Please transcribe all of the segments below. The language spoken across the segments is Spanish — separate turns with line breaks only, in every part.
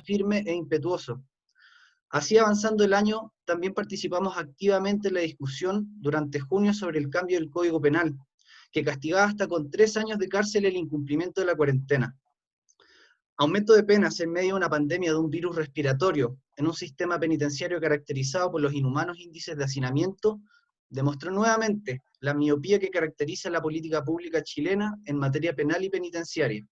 firme e impetuoso. Así, avanzando el año, también participamos activamente en la discusión durante junio sobre el cambio del Código Penal, que castigaba hasta con 3 años de cárcel el incumplimiento de la cuarentena. Aumento de penas en medio de una pandemia de un virus respiratorio, en un sistema penitenciario caracterizado por los inhumanos índices de hacinamiento, demostró nuevamente la miopía que caracteriza la política pública chilena en materia penal y penitenciaria.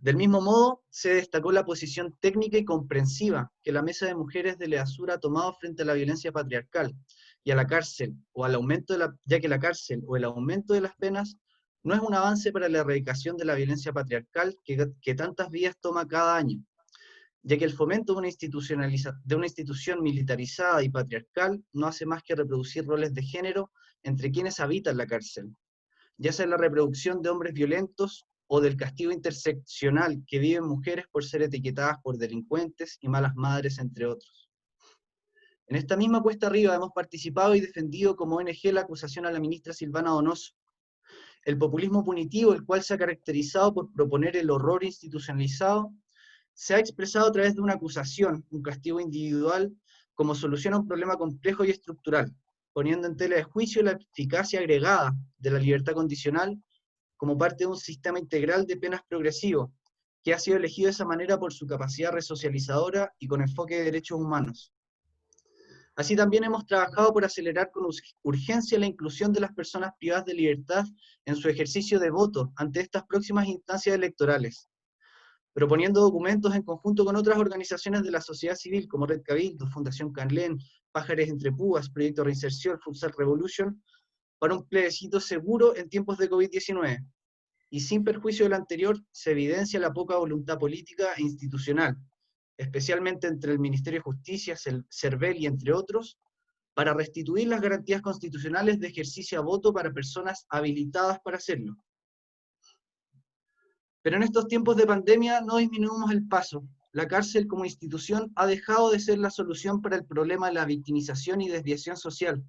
Del mismo modo, se destacó la posición técnica y comprensiva que la Mesa de Mujeres de Leasur ha tomado frente a la violencia patriarcal y a la cárcel, o al aumento ya que la cárcel o el aumento de las penas no es un avance para la erradicación de la violencia patriarcal que tantas vidas toma cada año, ya que el fomento de una institución militarizada y patriarcal no hace más que reproducir roles de género entre quienes habitan la cárcel, ya sea la reproducción de hombres violentos o del castigo interseccional que viven mujeres por ser etiquetadas por delincuentes y malas madres, entre otros. En esta misma cuesta arriba hemos participado y defendido como ONG la acusación a la ministra Silvana Donoso. El populismo punitivo, el cual se ha caracterizado por proponer el horror institucionalizado, se ha expresado a través de una acusación, un castigo individual, como solución a un problema complejo y estructural, poniendo en tela de juicio la eficacia agregada de la libertad condicional como parte de un sistema integral de penas progresivo, que ha sido elegido de esa manera por su capacidad resocializadora y con enfoque de derechos humanos. Así también hemos trabajado por acelerar con urgencia la inclusión de las personas privadas de libertad en su ejercicio de voto ante estas próximas instancias electorales, proponiendo documentos en conjunto con otras organizaciones de la sociedad civil como Red Cabildo, Fundación Canlén, Pájaros entre Púas, Proyecto Reinserción, Futsal Revolution, para un plebiscito seguro en tiempos de COVID-19. Y sin perjuicio de lo anterior, se evidencia la poca voluntad política e institucional, especialmente entre el Ministerio de Justicia, CERVEL y entre otros, para restituir las garantías constitucionales de ejercicio a voto para personas habilitadas para hacerlo. Pero en estos tiempos de pandemia no disminuimos el paso. La cárcel como institución ha dejado de ser la solución para el problema de la victimización y desviación social.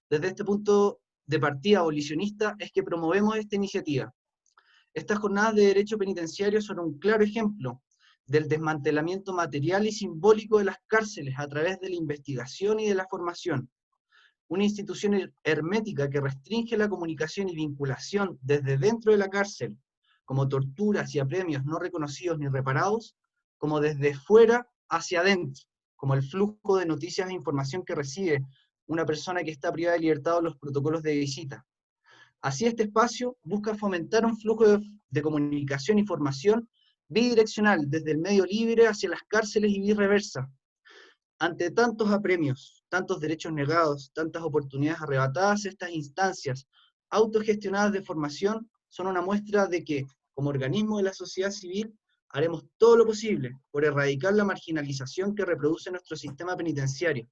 Desde este punto de partida abolicionista es que promovemos esta iniciativa. Estas jornadas de derecho penitenciario son un claro ejemplo del desmantelamiento material y simbólico de las cárceles a través de la investigación y de la formación. Una institución hermética que restringe la comunicación y vinculación desde dentro de la cárcel, como torturas y apremios no reconocidos ni reparados, como desde fuera hacia adentro, como el flujo de noticias e información que recibe una persona que está privada de libertad o los protocolos de visita. Así, este espacio busca fomentar un flujo de comunicación y formación bidireccional desde el medio libre hacia las cárceles y viceversa. Ante tantos apremios, tantos derechos negados, tantas oportunidades arrebatadas, estas instancias autogestionadas de formación son una muestra de que, como organismo de la sociedad civil, haremos todo lo posible por erradicar la marginalización que reproduce nuestro sistema penitenciario.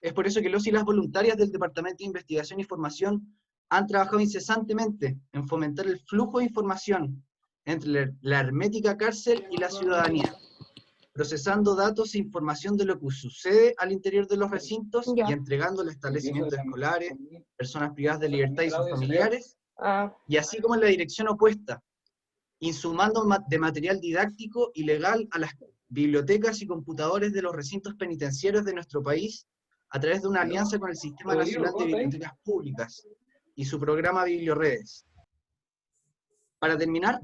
Es por eso que los y las voluntarias del Departamento de Investigación y Formación han trabajado incesantemente en fomentar el flujo de información entre la hermética cárcel y la ciudadanía, procesando datos e información de lo que sucede al interior de los recintos y
Ya.
entregando a establecimientos escolares, personas privadas de libertad y sus familiares, y así como en la dirección opuesta, insumando de material didáctico y legal a las bibliotecas y computadores de los recintos penitenciarios de nuestro país a través de una alianza con el Sistema Nacional de Bibliotecas Públicas y su programa Biblioredes. Para terminar,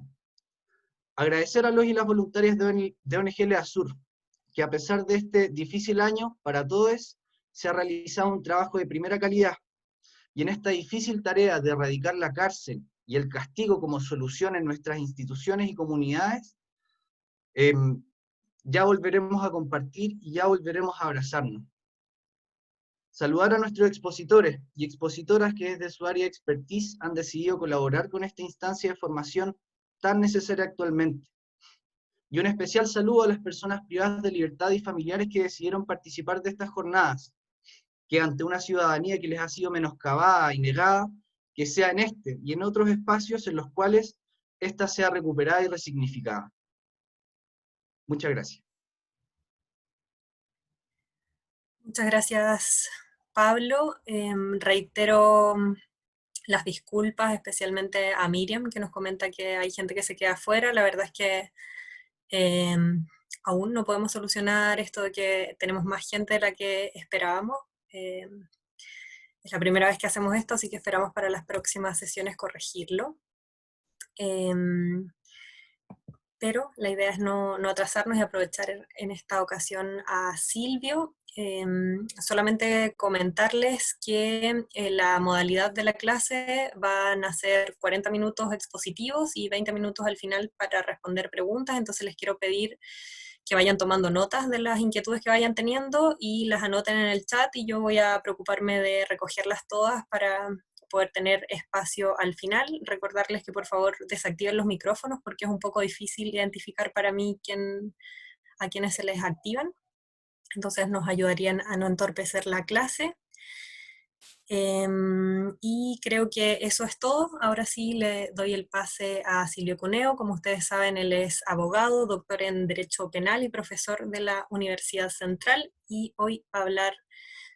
agradecer a los y las voluntarias de ONG Leasur, que a pesar de este difícil año para todos, se ha realizado un trabajo de primera calidad, y en esta difícil tarea de erradicar la cárcel y el castigo como solución en nuestras instituciones y comunidades, ya volveremos a compartir y ya volveremos a abrazarnos. Saludar a nuestros expositores y expositoras que desde su área de expertise han decidido colaborar con esta instancia de formación tan necesaria actualmente. Y un especial saludo a las personas privadas de libertad y familiares que decidieron participar de estas jornadas, que ante una ciudadanía que les ha sido menoscabada y negada, que sea en este y en otros espacios en los cuales ésta sea recuperada y resignificada. Muchas gracias.
Muchas gracias, Pablo. Reitero las disculpas, especialmente a Miriam, que nos comenta que hay gente que se queda afuera. La verdad es que Aún no podemos solucionar esto de que tenemos más gente de la que esperábamos. Es la primera vez que hacemos esto, así que esperamos para las próximas sesiones corregirlo. Pero la idea es no atrasarnos y aprovechar en esta ocasión a Silvio. Solamente comentarles que la modalidad de la clase van a ser 40 minutos expositivos y 20 minutos al final para responder preguntas, entonces les quiero pedir que vayan tomando notas de las inquietudes que vayan teniendo y las anoten en el chat y yo voy a preocuparme de recogerlas todas para poder tener espacio al final. Recordarles que por favor desactiven los micrófonos porque es un poco difícil identificar para mí a quienes se les activan. Entonces nos ayudarían a no entorpecer la clase. Y creo que eso es todo. Ahora sí le doy el pase a Silvio Cuneo. Como ustedes saben, él es abogado, doctor en Derecho Penal y profesor de la Universidad Central. Y hoy va a hablar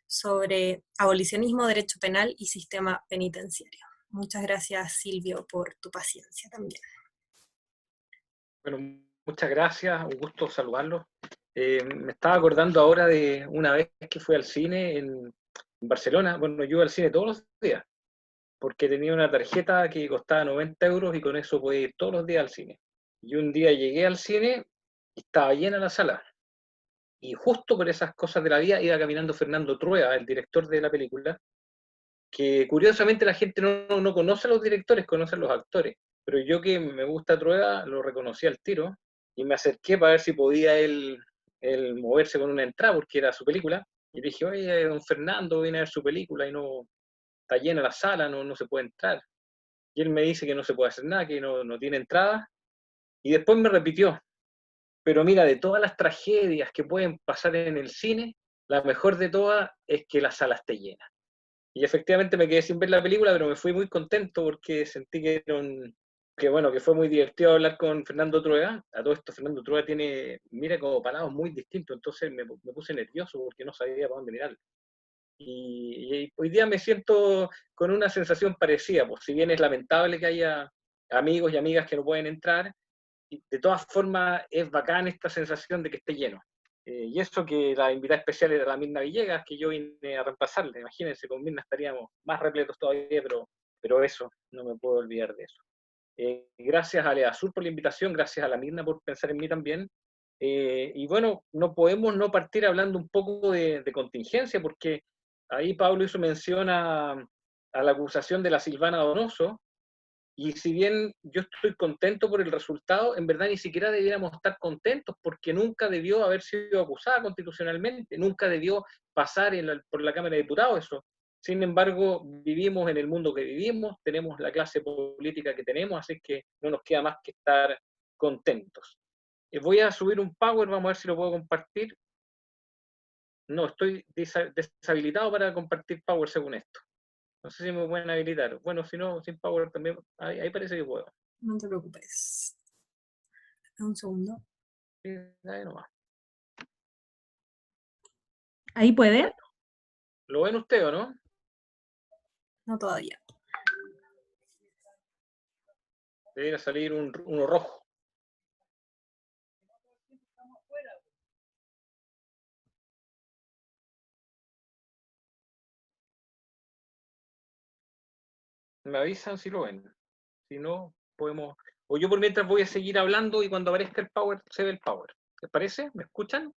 sobre abolicionismo, derecho penal y sistema penitenciario. Muchas gracias, Silvio, por tu paciencia también.
Bueno, muchas gracias, un gusto saludarlos. Me estaba acordando ahora de una vez que fui al cine en Barcelona. Bueno, yo iba al cine todos los días, porque tenía una tarjeta que costaba 90 euros y con eso podía ir todos los días al cine. Y un día llegué al cine y estaba llena la sala. Y justo por esas cosas de la vida iba caminando Fernando Trueba, el director de la película, que curiosamente la gente no conoce a los directores, conoce a los actores. Pero yo que me gusta Trueba, lo reconocí al tiro y me acerqué para ver si podía él moverse con una entrada, porque era su película. Y le dije, oye, don Fernando, viene a ver su película y no está llena la sala, no se puede entrar. Y él me dice que no se puede hacer nada, que no tiene entrada. Y después me repitió, pero mira, de todas las tragedias que pueden pasar en el cine, la mejor de todas es que la sala esté llena. Y efectivamente me quedé sin ver la película, pero me fui muy contento porque sentí que fue muy divertido hablar con Fernando Trueba. A todo esto, Fernando Trueba mira como parados muy distintos, entonces me puse nervioso porque no sabía para dónde mirar. Y hoy día me siento con una sensación parecida, pues si bien es lamentable que haya amigos y amigas que no pueden entrar, de todas formas es bacán esta sensación de que esté lleno. Y eso que la invitada especial era la Mirna Villegas, que yo vine a reemplazarle. Imagínense, con Mirna estaríamos más repletos todavía, pero eso, no me puedo olvidar de eso. Gracias a Alea Sur por la invitación, gracias a la Mirna por pensar en mí también. Y bueno, no podemos no partir hablando un poco de contingencia, porque ahí Pablo hizo mención a la acusación de la Silvana Donoso, y si bien yo estoy contento por el resultado, en verdad ni siquiera debiéramos estar contentos porque nunca debió haber sido acusada constitucionalmente, nunca debió pasar por la Cámara de Diputados eso. Sin embargo, vivimos en el mundo que vivimos, tenemos la clase política que tenemos, así que no nos queda más que estar contentos. Voy a subir un Power, vamos a ver si lo puedo compartir. No, estoy deshabilitado para compartir Power según esto. No sé si me pueden habilitar. Bueno, si no, sin Power también, ahí parece que puedo.
No te preocupes. Un segundo.
Sí, ahí nomás.
¿Ahí puede?
¿Lo ven ustedes o no?
No todavía.
Debería salir uno rojo. Me avisan si lo ven. Si no, podemos... O yo por mientras voy a seguir hablando y cuando aparezca el Power, se ve el Power. ¿Les parece? ¿Me escuchan?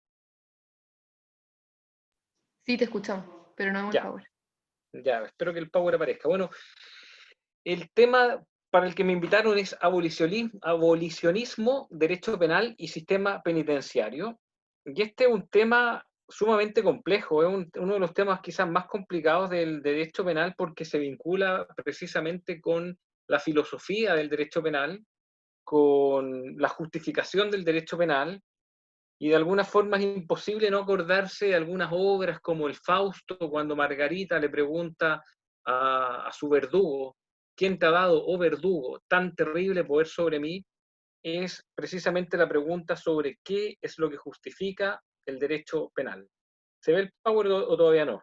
Sí, te escuchamos, pero no vemos el Power.
Ya, espero que el Power aparezca. Bueno, el tema para el que me invitaron es abolicionismo, derecho penal y sistema penitenciario. Y este es un tema sumamente complejo, es uno de los temas quizás más complicados del derecho penal porque se vincula precisamente con la filosofía del derecho penal, con la justificación del derecho penal, y de alguna forma es imposible no acordarse de algunas obras como el Fausto, cuando Margarita le pregunta a su verdugo, ¿quién te ha dado, oh verdugo, tan terrible poder sobre mí? Es precisamente la pregunta sobre qué es lo que justifica el derecho penal. ¿Se ve el Power o todavía no?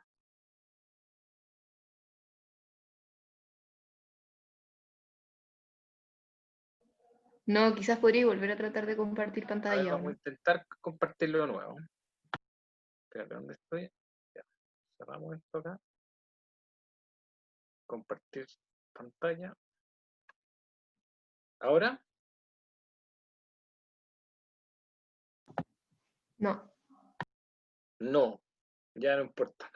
No, quizás podría volver a tratar de compartir
A ver,
pantalla.
vamos a intentar compartirlo de nuevo. Espérate, ¿dónde estoy? Ya, cerramos esto acá. Compartir pantalla. ¿Ahora?
No.
No, ya no importa.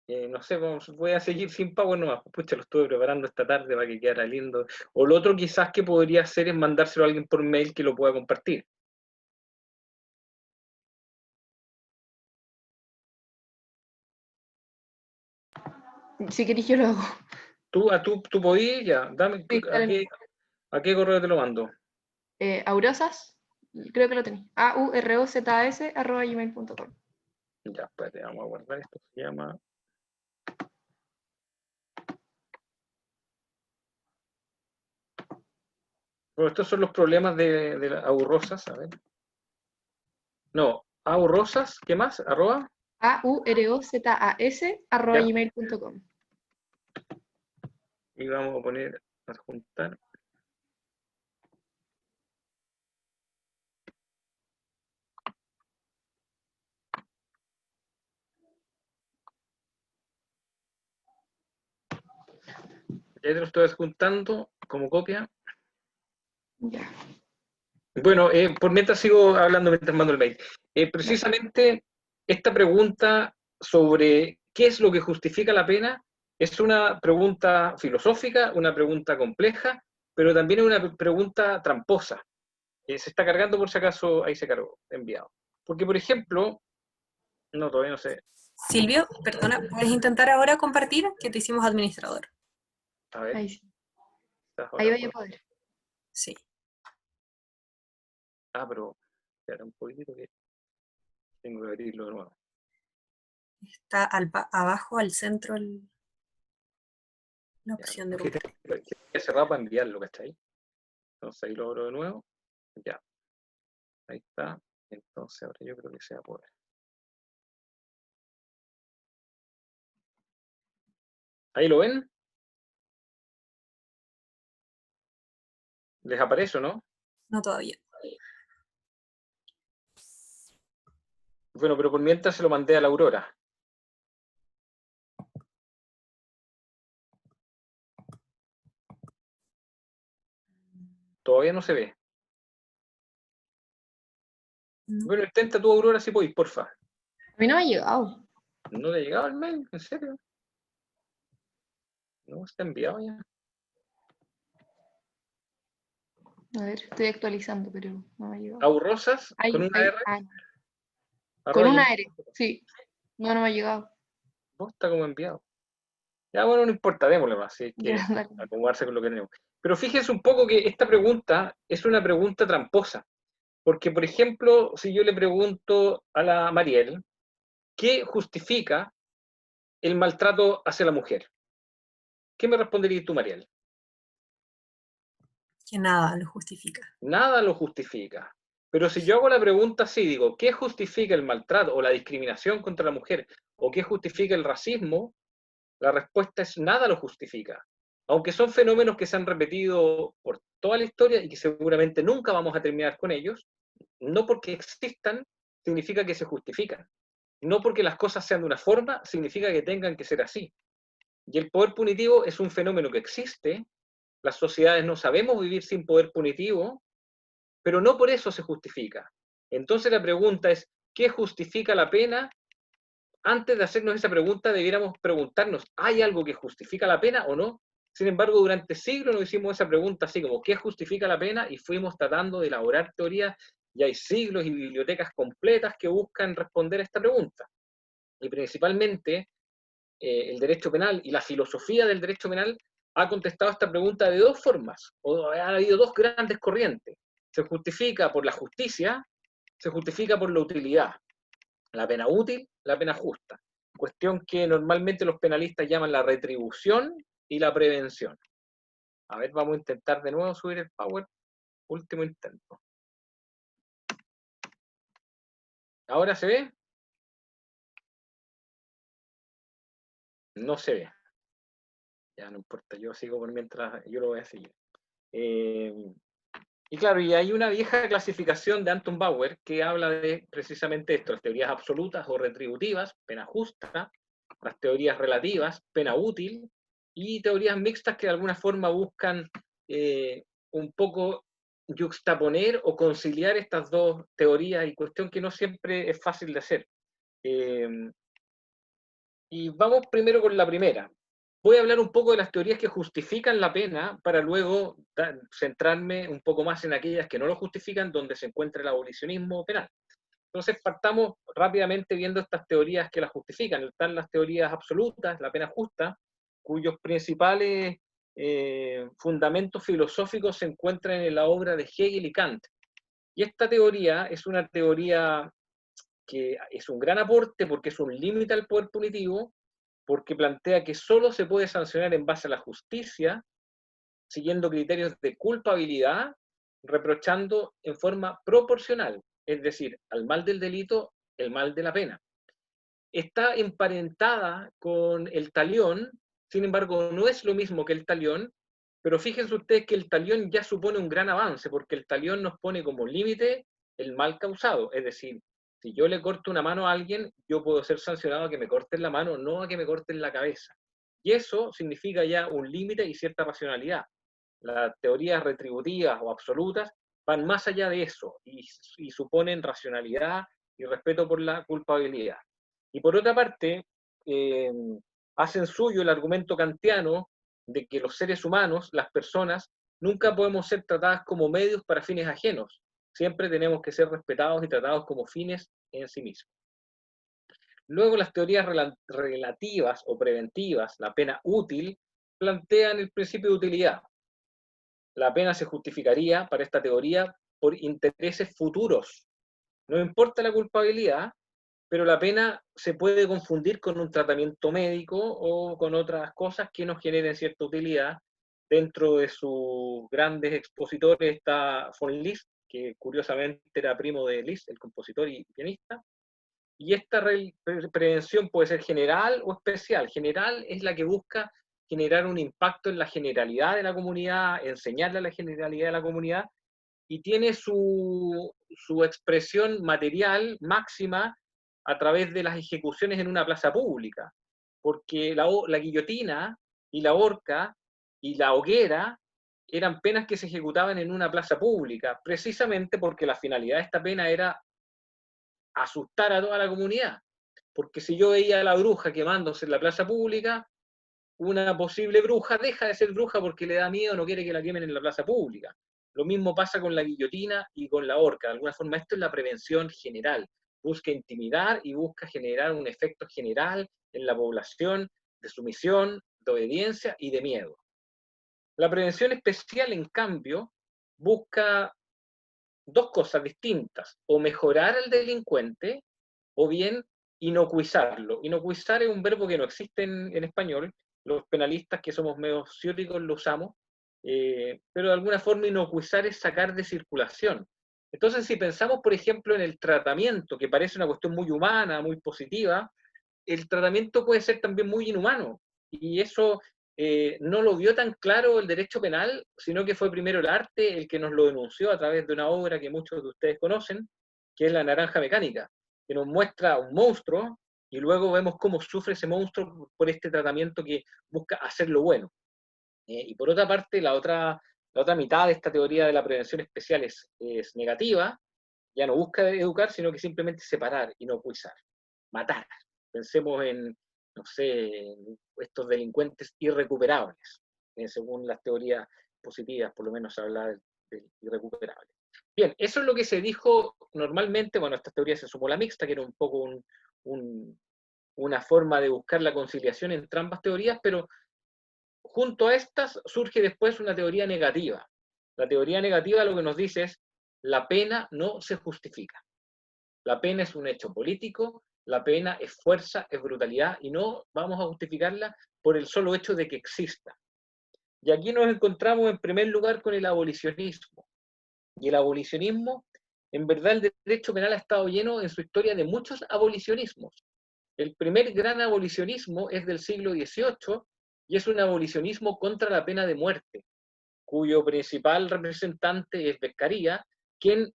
No sé, voy a seguir sin Power nomás. Pucha, lo estuve preparando esta tarde para que quedara lindo. O lo otro quizás que podría hacer es mandárselo a alguien por mail que lo pueda compartir.
Si querés yo lo hago.
¿Tú podías? Ya, dame,
Sí, dale.
¿a qué correo te lo mando?
Aurosas, creo que lo tenéis. aurosas@gmail.com.
Ya, espérate, vamos a guardar esto. Se llama... Bueno, estos son los problemas de las aurrosas, a ver. No, aurrosas, ¿qué más? ¿Arroba? Ya,
aurosas@gmail.com.
y vamos a poner, adjuntar. Ya te lo estoy adjuntando como copia.
Ya.
Bueno, por mientras sigo hablando mientras mando el mail. Precisamente esta pregunta sobre qué es lo que justifica la pena es una pregunta filosófica, una pregunta compleja, pero también es una pregunta tramposa. Se está cargando por si acaso, ahí se cargó, enviado. Porque, por ejemplo, no, todavía no sé.
Silvio, perdona, ¿puedes intentar ahora compartir que te hicimos administrador?
A ver,
Ahí sí.
¿estás
Ahí
ahora
voy a
por?
poder.
Sí.
Ah, pero espera un poquitito que tengo que abrirlo de nuevo.
Está abajo, al centro, la
Ya,
opción de
que
compartir.
he cerrado para enviarlo, ¿cachai? Entonces ahí lo abro de nuevo. Ya, ahí está. Entonces ahora yo creo que se va a poder. ¿Ahí lo ven? ¿Les aparece o no?
No todavía.
Bueno, pero por mientras se lo mandé a la Aurora. Todavía no se ve.
No.
Bueno, intenta tu Aurora si podéis, porfa.
A mí no me ha llegado.
¿No le ha llegado el mail? ¿En serio? No, está enviado ya.
A ver, estoy actualizando, pero no me ha llegado.
Aurrosas con
Ahí,
una
ahí.
R.
Con
Arroba
una
gmail.
R, sí. No, no me ha llegado.
No, está como enviado. Ya, bueno, no importa, démosle más, si hay
Ya,
que
dale.
acomodarse con lo que tenemos. Pero fíjense un poco que esta pregunta es una pregunta tramposa. Porque, por ejemplo, si yo le pregunto a la Mariel, ¿qué justifica el maltrato hacia la mujer? ¿Qué me responderías tú, Mariel?
Que nada lo justifica.
Nada lo justifica. Pero si yo hago la pregunta así, digo, ¿qué justifica el maltrato o la discriminación contra la mujer? ¿O qué justifica el racismo? La respuesta es nada lo justifica. Aunque son fenómenos que se han repetido por toda la historia y que seguramente nunca vamos a terminar con ellos, no porque existan significa que se justifican. No porque las cosas sean de una forma significa que tengan que ser así. Y el poder punitivo es un fenómeno que existe. Las sociedades no sabemos vivir sin poder punitivo, pero no por eso se justifica. Entonces la pregunta es, ¿qué justifica la pena? Antes de hacernos esa pregunta debiéramos preguntarnos, ¿hay algo que justifica la pena o no? Sin embargo, durante siglos nos hicimos esa pregunta así como, ¿qué justifica la pena? Y fuimos tratando de elaborar teorías, y hay siglos y bibliotecas completas que buscan responder a esta pregunta. Y principalmente el derecho penal y la filosofía del derecho penal ha contestado esta pregunta de dos formas, o ha habido dos grandes corrientes. Se justifica por la justicia, se justifica por la utilidad. La pena útil, la pena justa. Cuestión que normalmente los penalistas llaman la retribución y la prevención. A ver, vamos a intentar de nuevo subir el power. Último intento. ¿Ahora se ve? No se ve. Ya no importa, yo sigo por mientras, yo lo voy a seguir. Y claro, y hay una vieja clasificación de Anton Bauer que habla de precisamente esto, las teorías absolutas o retributivas, pena justa, las teorías relativas, pena útil, y teorías mixtas que de alguna forma buscan un poco yuxtaponer o conciliar estas dos teorías, y cuestión que no siempre es fácil de hacer. Y vamos primero con la primera. Voy a hablar un poco de las teorías que justifican la pena para luego centrarme un poco más en aquellas que no lo justifican, donde se encuentra el abolicionismo penal. Entonces partamos rápidamente viendo estas teorías que las justifican. Están las teorías absolutas, la pena justa, cuyos principales fundamentos filosóficos se encuentran en la obra de Hegel y Kant. Y esta teoría es una teoría que es un gran aporte porque es un límite al poder punitivo, porque plantea que solo se puede sancionar en base a la justicia, siguiendo criterios de culpabilidad, reprochando en forma proporcional, es decir, al mal del delito, el mal de la pena. Está emparentada con el talión, sin embargo, no es lo mismo que el talión, pero fíjense ustedes que el talión ya supone un gran avance, porque el talión nos pone como límite el mal causado, es decir, si yo le corto una mano a alguien, yo puedo ser sancionado a que me corten la mano, no a que me corten la cabeza. Y eso significa ya un límite y cierta racionalidad. Las teorías retributivas o absolutas van más allá de eso y suponen racionalidad y respeto por la culpabilidad. Y por otra parte, hacen suyo el argumento kantiano de que los seres humanos, las personas, nunca podemos ser tratadas como medios para fines ajenos. Siempre tenemos que ser respetados y tratados como fines en sí mismos. Luego las teorías relativas o preventivas, la pena útil, plantean el principio de utilidad. La pena se justificaría para esta teoría por intereses futuros. No importa la culpabilidad, pero la pena se puede confundir con un tratamiento médico o con otras cosas que nos generen cierta utilidad. Dentro de sus grandes expositores está von Liszt, que curiosamente era primo de Liszt, el compositor y pianista. Y esta prevención puede ser general o especial. General es la que busca generar un impacto en la generalidad de la comunidad, enseñarle a la generalidad de la comunidad, y tiene su expresión material máxima a través de las ejecuciones en una plaza pública, porque la guillotina y la horca y la hoguera eran penas que se ejecutaban en una plaza pública, precisamente porque la finalidad de esta pena era asustar a toda la comunidad, porque si yo veía a la bruja quemándose en la plaza pública, una posible bruja deja de ser bruja porque le da miedo, no quiere que la quemen en la plaza pública. Lo mismo pasa con la guillotina y con la horca. De alguna forma, esto es la prevención general. Busca intimidar y busca generar un efecto general en la población de sumisión, de obediencia y de miedo. La prevención especial, en cambio, busca dos cosas distintas: o mejorar al delincuente o bien inocuizarlo. Inocuizar es un verbo que no existe en español. Los penalistas que somos medio ciúticos lo usamos, pero de alguna forma inocuizar es sacar de circulación. Entonces, si pensamos, por ejemplo, en el tratamiento, que parece una cuestión muy humana, muy positiva, el tratamiento puede ser también muy inhumano, y eso no lo vio tan claro el derecho penal, sino que fue primero el arte el que nos lo denunció a través de una obra que muchos de ustedes conocen, que es La Naranja Mecánica, que nos muestra un monstruo y luego vemos cómo sufre ese monstruo por este tratamiento que busca hacerlo bueno. Y por otra parte, la otra mitad de esta teoría de la prevención especial es negativa, ya no busca educar, sino que simplemente separar, inocuizar, matar. Pensemos en, no sé, estos delincuentes irrecuperables, según las teorías positivas, por lo menos se habla de irrecuperables. Bien, eso es lo que se dijo normalmente. Bueno, esta teoría se sumó la mixta, que era un poco una forma de buscar la conciliación entre ambas teorías, pero junto a estas surge después una teoría negativa. La teoría negativa lo que nos dice es: la pena no se justifica. La pena es un hecho político, la pena es fuerza, es brutalidad, y no vamos a justificarla por el solo hecho de que exista. Y aquí nos encontramos en primer lugar con el abolicionismo. Y el abolicionismo, en verdad, el derecho penal ha estado lleno en su historia de muchos abolicionismos. El primer gran abolicionismo es del siglo XVIII y es un abolicionismo contra la pena de muerte, cuyo principal representante es Beccaria, quien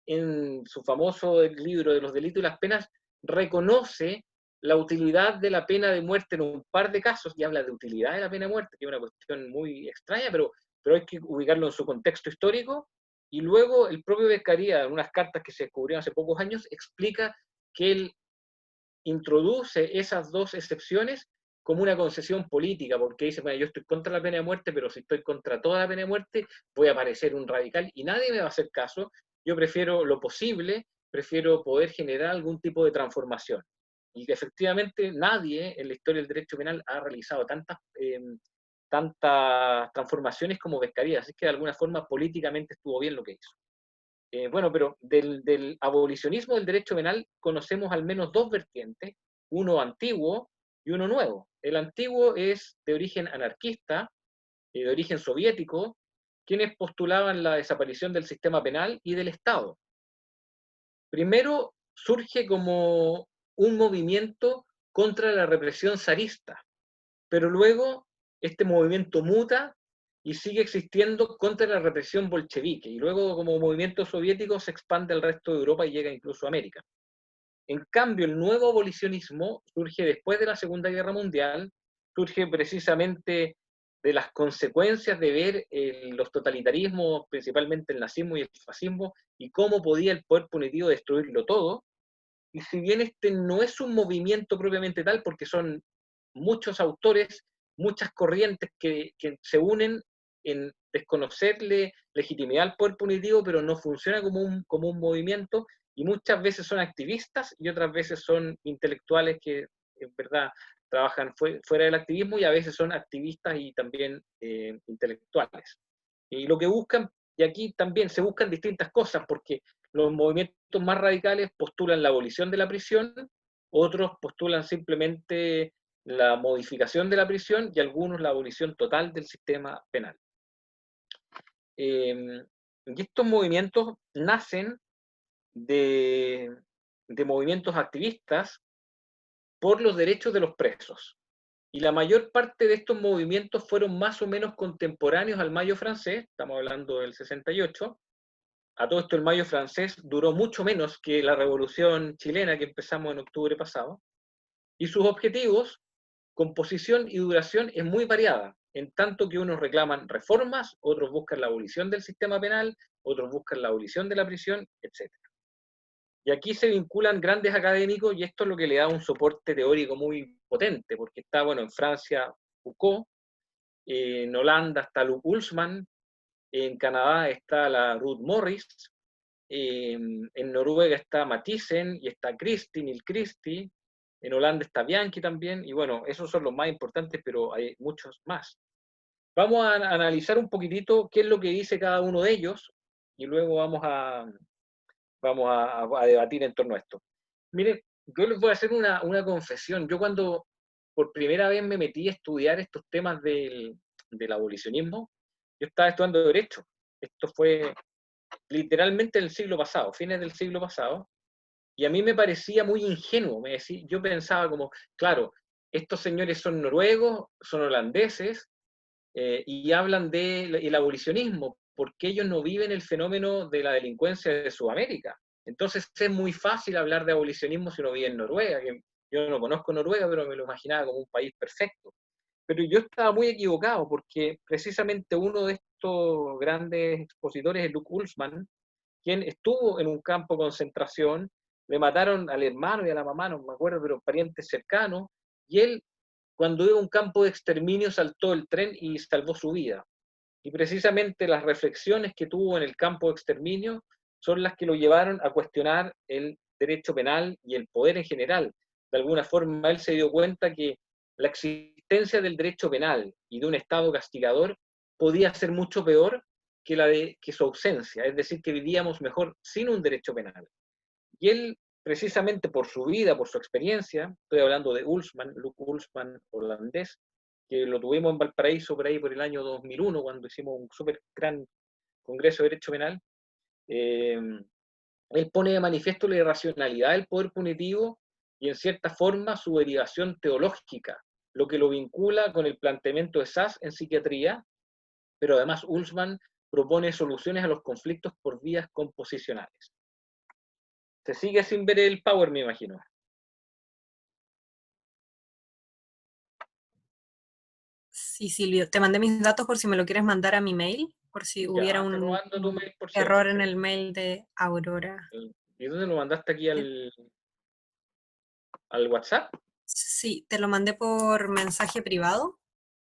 en su famoso libro de los delitos y las penas reconoce la utilidad de la pena de muerte en un par de casos, y habla de utilidad de la pena de muerte, que es una cuestión muy extraña, pero hay que ubicarlo en su contexto histórico. Y luego el propio Beccaria, en unas cartas que se descubrieron hace pocos años, explica que él introduce esas dos excepciones como una concesión política, porque dice, bueno, yo estoy contra la pena de muerte, pero si estoy contra toda la pena de muerte, voy a parecer un radical y nadie me va a hacer caso. Yo prefiero lo posible, prefiero poder generar algún tipo de transformación. Y que efectivamente nadie en la historia del derecho penal ha realizado tantas transformaciones como Beccaria, así que de alguna forma políticamente estuvo bien lo que hizo. Bueno, pero del abolicionismo del derecho penal conocemos al menos dos vertientes, uno antiguo y uno nuevo. El antiguo es de origen anarquista, de origen soviético, quienes postulaban la desaparición del sistema penal y del Estado. Primero surge como un movimiento contra la represión zarista, pero luego este movimiento muta y sigue existiendo contra la represión bolchevique, y luego como movimiento soviético se expande al resto de Europa y llega incluso a América. En cambio, el nuevo abolicionismo surge después de la Segunda Guerra Mundial, surge precisamente de las consecuencias de ver los totalitarismos, principalmente el nazismo y el fascismo, y cómo podía el poder punitivo destruirlo todo. Y si bien este no es un movimiento propiamente tal, porque son muchos autores, muchas corrientes que se unen en desconocerle legitimidad al poder punitivo, pero no funciona como un movimiento, y muchas veces son activistas y otras veces son intelectuales que en verdad trabajan fuera del activismo, y a veces son activistas y también intelectuales. Y lo que buscan, y aquí también se buscan distintas cosas, porque los movimientos más radicales postulan la abolición de la prisión, otros postulan simplemente la modificación de la prisión y algunos la abolición total del sistema penal. Y estos movimientos nacen de movimientos activistas por los derechos de los presos. Y la mayor parte de estos movimientos fueron más o menos contemporáneos al Mayo francés, estamos hablando del 68. A todo esto el Mayo francés duró mucho menos que la Revolución chilena que empezamos en octubre pasado, y sus objetivos, composición y duración es muy variada, en tanto que unos reclaman reformas, otros buscan la abolición del sistema penal, otros buscan la abolición de la prisión, etc. Y aquí se vinculan grandes académicos, y esto es lo que le da un soporte teórico muy potente, porque está, bueno, en Francia Foucault, en Holanda está Luc Ulsmann, en Canadá está la Ruth Morris, en Noruega está Mathiesen y está Nils Christie, en Holanda está Bianchi también, y bueno, esos son los más importantes, pero hay muchos más. Vamos a analizar un poquitito qué es lo que dice cada uno de ellos, y luego vamos a debatir en torno a esto. Miren, yo les voy a hacer una confesión. Yo cuando por primera vez me metí a estudiar estos temas del abolicionismo, yo estaba estudiando Derecho. Esto fue literalmente en el siglo pasado, fines del siglo pasado, y a mí me parecía muy ingenuo. Yo pensaba como, claro, estos señores son noruegos, son holandeses, y hablan del abolicionismo, porque ellos no viven el fenómeno de la delincuencia de Sudamérica. Entonces es muy fácil hablar de abolicionismo si uno vive en Noruega, que yo no conozco Noruega, pero me lo imaginaba como un país perfecto. Pero yo estaba muy equivocado, porque precisamente uno de estos grandes expositores es Luc Ulsmann, quien estuvo en un campo de concentración, le mataron al hermano y a la mamá, no me acuerdo, pero parientes cercanos, y él, cuando iba a un campo de exterminio, saltó el tren y salvó su vida. Y precisamente las reflexiones que tuvo en el campo de exterminio son las que lo llevaron a cuestionar el derecho penal y el poder en general. De alguna forma, él se dio cuenta que la existencia del derecho penal y de un Estado castigador podía ser mucho peor que su ausencia, es decir, que vivíamos mejor sin un derecho penal. Y él, precisamente por su vida, por su experiencia, estoy hablando de Ulsmann, Luc Ulsmann, holandés, que lo tuvimos en Valparaíso por ahí por el año 2001, cuando hicimos un súper gran congreso de derecho penal. Él pone de manifiesto la irracionalidad del poder punitivo y en cierta forma su derivación teológica, lo que lo vincula con el planteamiento de Sass en psiquiatría, pero además Ulsman propone soluciones a los conflictos por vías composicionales. Se sigue sin ver el power, me imagino.
Sí, Silvio, te mandé mis datos por si me lo quieres mandar a mi mail, por si hubiera
Ya, te lo
un
mando a tu mail por si
error
acaso.
en el mail de Aurora.
¿Y dónde lo mandaste aquí al WhatsApp?
Sí, te lo mandé por mensaje privado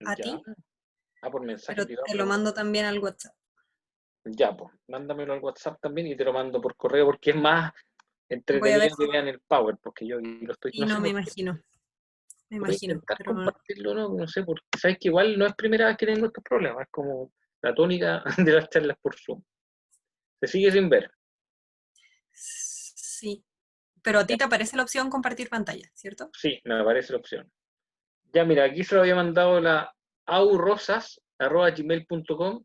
a
Ya.
ti,
Ah, por mensaje
pero
privado.
te lo mando también al WhatsApp.
Ya, pues, mándamelo al WhatsApp también y te lo mando por correo porque es más
Voy a ver
entretenido que
si...
vean el Power, porque yo lo estoy,
Y
no sé
no, me
por qué.
imagino,
Voy a intentar
pero
compartirlo, no sé, porque sabes que igual no es primera vez que tengo estos problemas, es como la tónica de las charlas por Zoom. Se sigue sin ver.
sí. Pero a ti
Ya,
te aparece la opción compartir pantalla, ¿cierto?
sí, me aparece la opción. Ya, mira, aquí se lo había mandado la aurosas@gmail.com.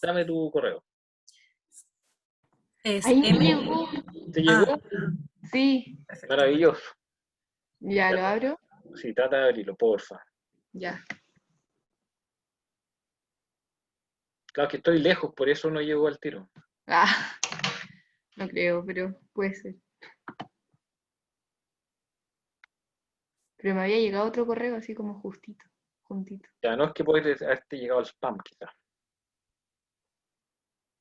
Dame tu correo.
Es
Ahí me
M.
llegó.
¿Te
Ah,
llegó?
Sí,
perfecto.
Maravilloso.
ya lo abro.
Sí, trata de abrirlo, porfa.
Ya.
Claro que estoy lejos, por eso no llego al tiro.
Ah, no creo, pero puede ser. Pero me había llegado otro correo así como justito, juntito.
Ya, no es que puede haberte llegado al spam, quizás.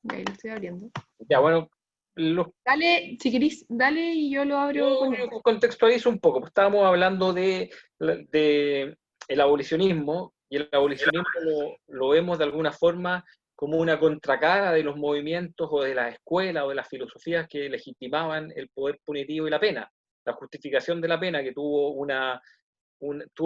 Y ahí lo estoy abriendo.
Ya, bueno, los
Dale, si querís, dale y yo lo abro con él.
Yo contextualizo un poco, pues estábamos hablando de el abolicionismo, y el abolicionismo lo vemos de alguna forma como una contracara de los movimientos o de las escuelas o de las filosofías que legitimaban el poder punitivo y la pena. La justificación de la pena, que tuvo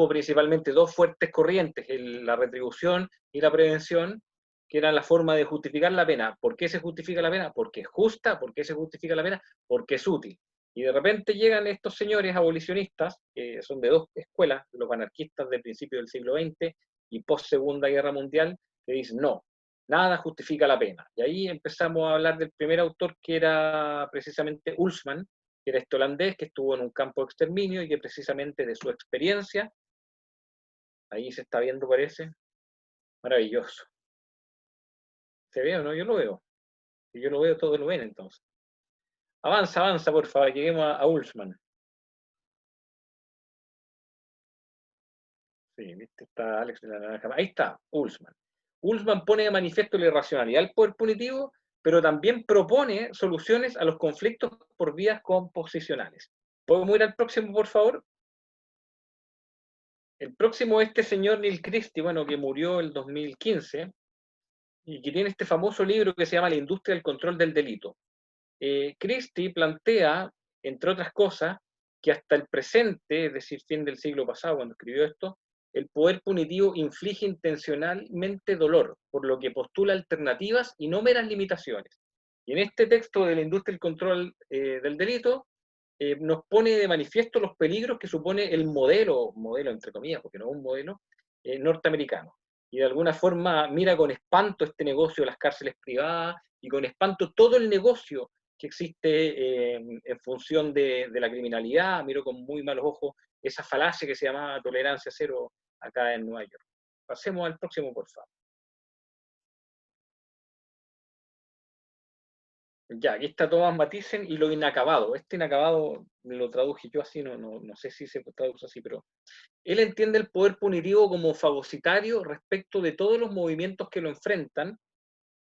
principalmente dos fuertes corrientes, la retribución y la prevención, que eran la forma de justificar la pena. ¿Por qué se justifica la pena? Porque es justa. ¿Por qué se justifica la pena? Porque es útil. Y de repente llegan estos señores abolicionistas, que son de dos escuelas, los anarquistas del principio del siglo XX y post Segunda Guerra Mundial, que dicen, no, nada justifica la pena. Y ahí empezamos a hablar del primer autor, que era precisamente Ulsman, que era este holandés que estuvo en un campo de exterminio y que precisamente de su experiencia, ahí se está viendo, parece, maravilloso. ¿Se ve o no? Yo lo veo. Si yo lo veo, todos lo ven entonces. Avanza, avanza, por favor, lleguemos a Ulsman. Sí, viste, está Alex de la Naranja. Ahí está, Ulsman. Ulsman pone de manifiesto la irracionalidad del poder punitivo, pero también propone soluciones a los conflictos por vías composicionales. ¿Podemos ir al próximo, por favor? El próximo es este señor Neil Christie, bueno, que murió el 2015 y que tiene este famoso libro que se llama La industria del control del delito. Christie plantea, entre otras cosas, que hasta el presente, es decir, fin del siglo pasado, cuando escribió esto, el poder punitivo inflige intencionalmente dolor, por lo que postula alternativas y no meras limitaciones. Y en este texto de la industria del control del delito, nos pone de manifiesto los peligros que supone el modelo entre comillas, porque no es un modelo, norteamericano. Y de alguna forma mira con espanto este negocio de las cárceles privadas y con espanto todo el negocio que existe en función de la criminalidad. Miro con muy malos ojos esa falacia que se llamaba tolerancia cero acá en Nueva York. Pasemos al próximo, por favor. Ya, aquí está Thomas Mathiesen y lo inacabado. Este inacabado lo traduje yo así, no sé si se traduce así, pero él entiende el poder punitivo como fagocitario respecto de todos los movimientos que lo enfrentan,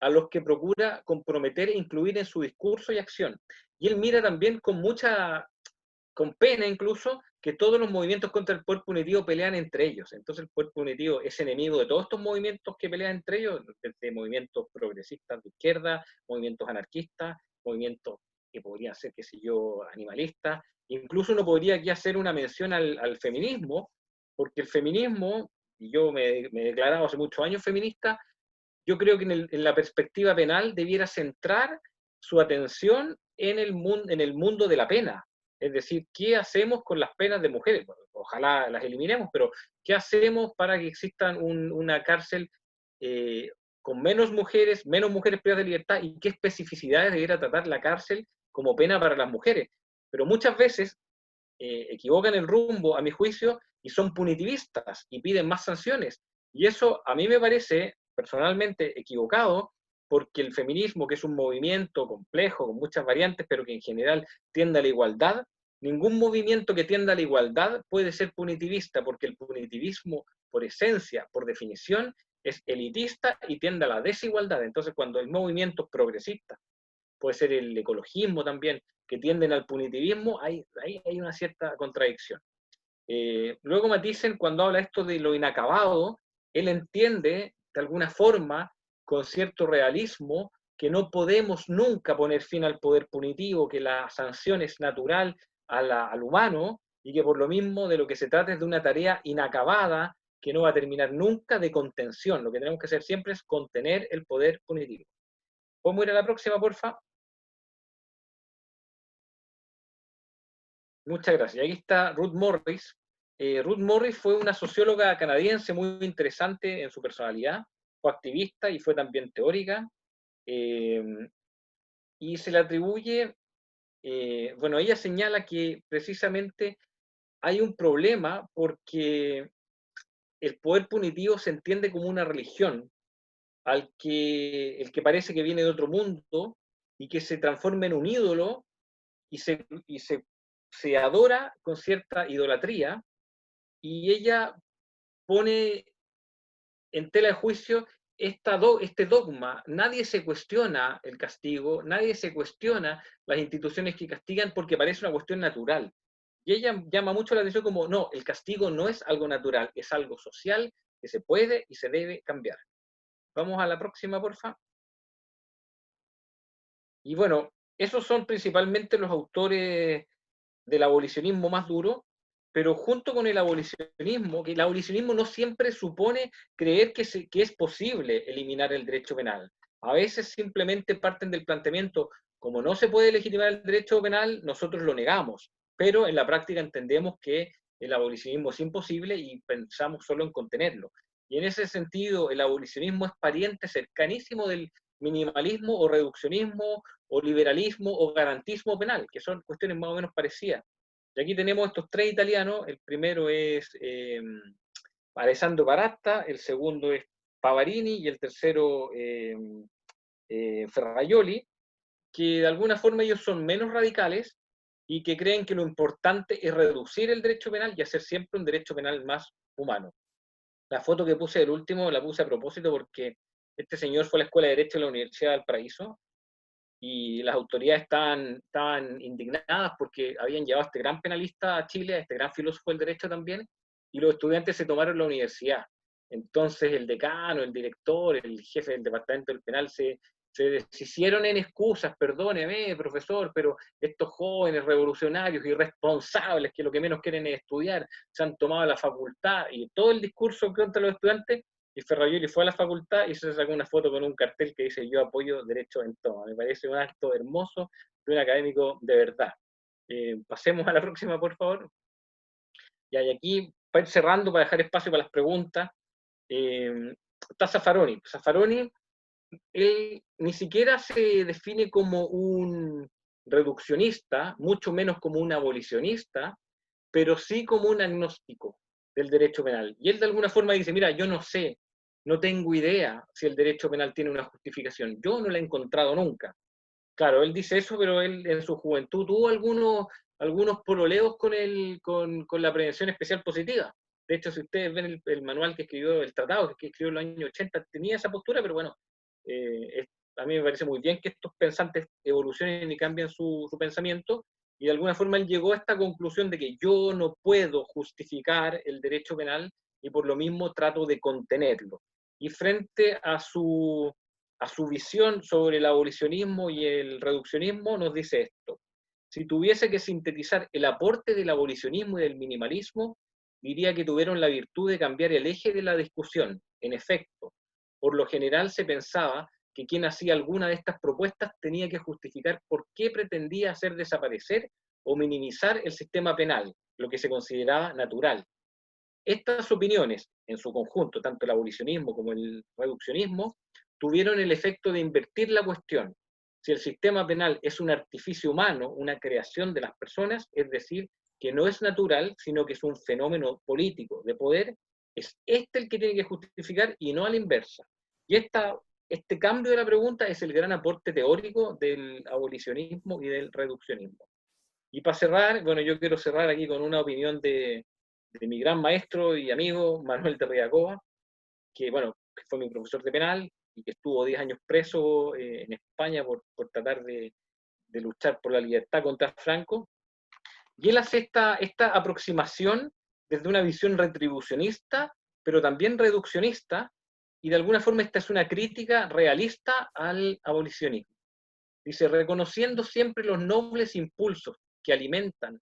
a los que procura comprometer e incluir en su discurso y acción. Y él mira también con pena incluso, que todos los movimientos contra el poder punitivo pelean entre ellos. Entonces el poder punitivo es enemigo de todos estos movimientos que pelean entre ellos, desde movimientos progresistas de izquierda, movimientos anarquistas, movimientos que podrían ser, qué sé yo, animalistas. Incluso uno podría aquí hacer una mención al feminismo, porque el feminismo, y yo me he declarado hace muchos años feminista, yo creo que en la perspectiva penal debiera centrar su atención en el mundo de la pena. Es decir, ¿qué hacemos con las penas de mujeres? Bueno, ojalá las eliminemos, pero ¿qué hacemos para que existan una cárcel con menos mujeres privadas de libertad, y qué especificidades debiera tratar la cárcel como pena para las mujeres? Pero muchas veces equivocan el rumbo, a mi juicio, y son punitivistas y piden más sanciones. Y eso a mí me parece, personalmente equivocado, porque el feminismo, que es un movimiento complejo, con muchas variantes, pero que en general tiende a la igualdad, ningún movimiento que tienda a la igualdad puede ser punitivista, porque el punitivismo, por esencia, por definición, es elitista y tiende a la desigualdad. Entonces, cuando hay movimientos progresistas, puede ser el ecologismo también, que tienden al punitivismo, hay una cierta contradicción. Luego Mathiesen, cuando habla esto de lo inacabado, él entiende, de alguna forma, con cierto realismo, que no podemos nunca poner fin al poder punitivo, que la sanción es natural al humano, y que por lo mismo de lo que se trata es de una tarea inacabada, que no va a terminar nunca, de contención. Lo que tenemos que hacer siempre es contener el poder punitivo. ¿Podemos ir a la próxima, porfa? Muchas gracias. Aquí está Ruth Morris. Ruth Morris fue una socióloga canadiense muy interesante en su personalidad, fue activista y fue también teórica, y se le atribuye, bueno, ella señala que precisamente hay un problema porque el poder punitivo se entiende como una religión, el que parece que viene de otro mundo y que se transforma en un ídolo y se adora con cierta idolatría, y ella pone en tela de juicio este dogma. Nadie se cuestiona el castigo, nadie se cuestiona las instituciones que castigan porque parece una cuestión natural. Y ella llama mucho la atención como, no, el castigo no es algo natural, es algo social que se puede y se debe cambiar. Vamos a la próxima, porfa. Y bueno, esos son principalmente los autores del abolicionismo más duro, pero junto con el abolicionismo, que el abolicionismo no siempre supone creer que es posible eliminar el derecho penal. A veces simplemente parten del planteamiento, como no se puede legitimar el derecho penal, nosotros lo negamos, pero en la práctica entendemos que el abolicionismo es imposible y pensamos solo en contenerlo. Y en ese sentido, el abolicionismo es pariente cercanísimo del minimalismo o reduccionismo o liberalismo o garantismo penal, que son cuestiones más o menos parecidas. Y aquí tenemos estos tres italianos, el primero es Alessandro Baratta, el segundo es Pavarini y el tercero Ferraioli, que de alguna forma ellos son menos radicales y que creen que lo importante es reducir el derecho penal y hacer siempre un derecho penal más humano. La foto que puse del último la puse a propósito porque este señor fue a la Escuela de Derecho de la Universidad del Paraíso y las autoridades estaban indignadas porque habían llevado a este gran penalista a Chile, a este gran filósofo del derecho también, y los estudiantes se tomaron la universidad. Entonces el decano, el director, el jefe del departamento del penal se deshicieron en excusas, perdóneme, profesor, pero estos jóvenes revolucionarios, irresponsables, que lo que menos quieren es estudiar, se han tomado la facultad, y todo el discurso contra los estudiantes, y Ferraioli fue a la facultad y se sacó una foto con un cartel que dice yo apoyo derecho en todo. Me parece un acto hermoso de un académico de verdad. Pasemos a la próxima, por favor. Y aquí, para ir cerrando, para dejar espacio para las preguntas, está Zaffaroni. Zaffaroni, él ni siquiera se define como un reduccionista, mucho menos como un abolicionista, pero sí como un agnóstico del derecho penal. Y él de alguna forma dice, mira, yo no sé, no tengo idea si el derecho penal tiene una justificación. Yo no la he encontrado nunca. Claro, él dice eso, pero él en su juventud tuvo algunos pololeos con la prevención especial positiva. De hecho, si ustedes ven el manual que escribió, el tratado que escribió en los años 80, tenía esa postura, pero bueno, a mí me parece muy bien que estos pensantes evolucionen y cambien su pensamiento, y de alguna forma él llegó a esta conclusión de que yo no puedo justificar el derecho penal y por lo mismo trato de contenerlo. Y frente a su visión sobre el abolicionismo y el reduccionismo nos dice esto: si tuviese que sintetizar el aporte del abolicionismo y del minimalismo, diría que tuvieron la virtud de cambiar el eje de la discusión. En efecto, por lo general se pensaba que quien hacía alguna de estas propuestas tenía que justificar por qué pretendía hacer desaparecer o minimizar el sistema penal, lo que se consideraba natural. Estas opiniones, en su conjunto, tanto el abolicionismo como el reduccionismo, tuvieron el efecto de invertir la cuestión. Si el sistema penal es un artificio humano, una creación de las personas, es decir, que no es natural, sino que es un fenómeno político de poder, es este el que tiene que justificar y no a la inversa. Y este cambio de la pregunta es el gran aporte teórico del abolicionismo y del reduccionismo. Y para cerrar, bueno, yo quiero cerrar aquí con una opinión de mi gran maestro y amigo, Manuel de Riacoba, que, bueno, que fue mi profesor de penal y que estuvo 10 años preso en España por tratar de luchar por la libertad contra Franco. Y él hace esta aproximación desde una visión retribucionista, pero también reduccionista, y de alguna forma esta es una crítica realista al abolicionismo. Dice, reconociendo siempre los nobles impulsos que alientan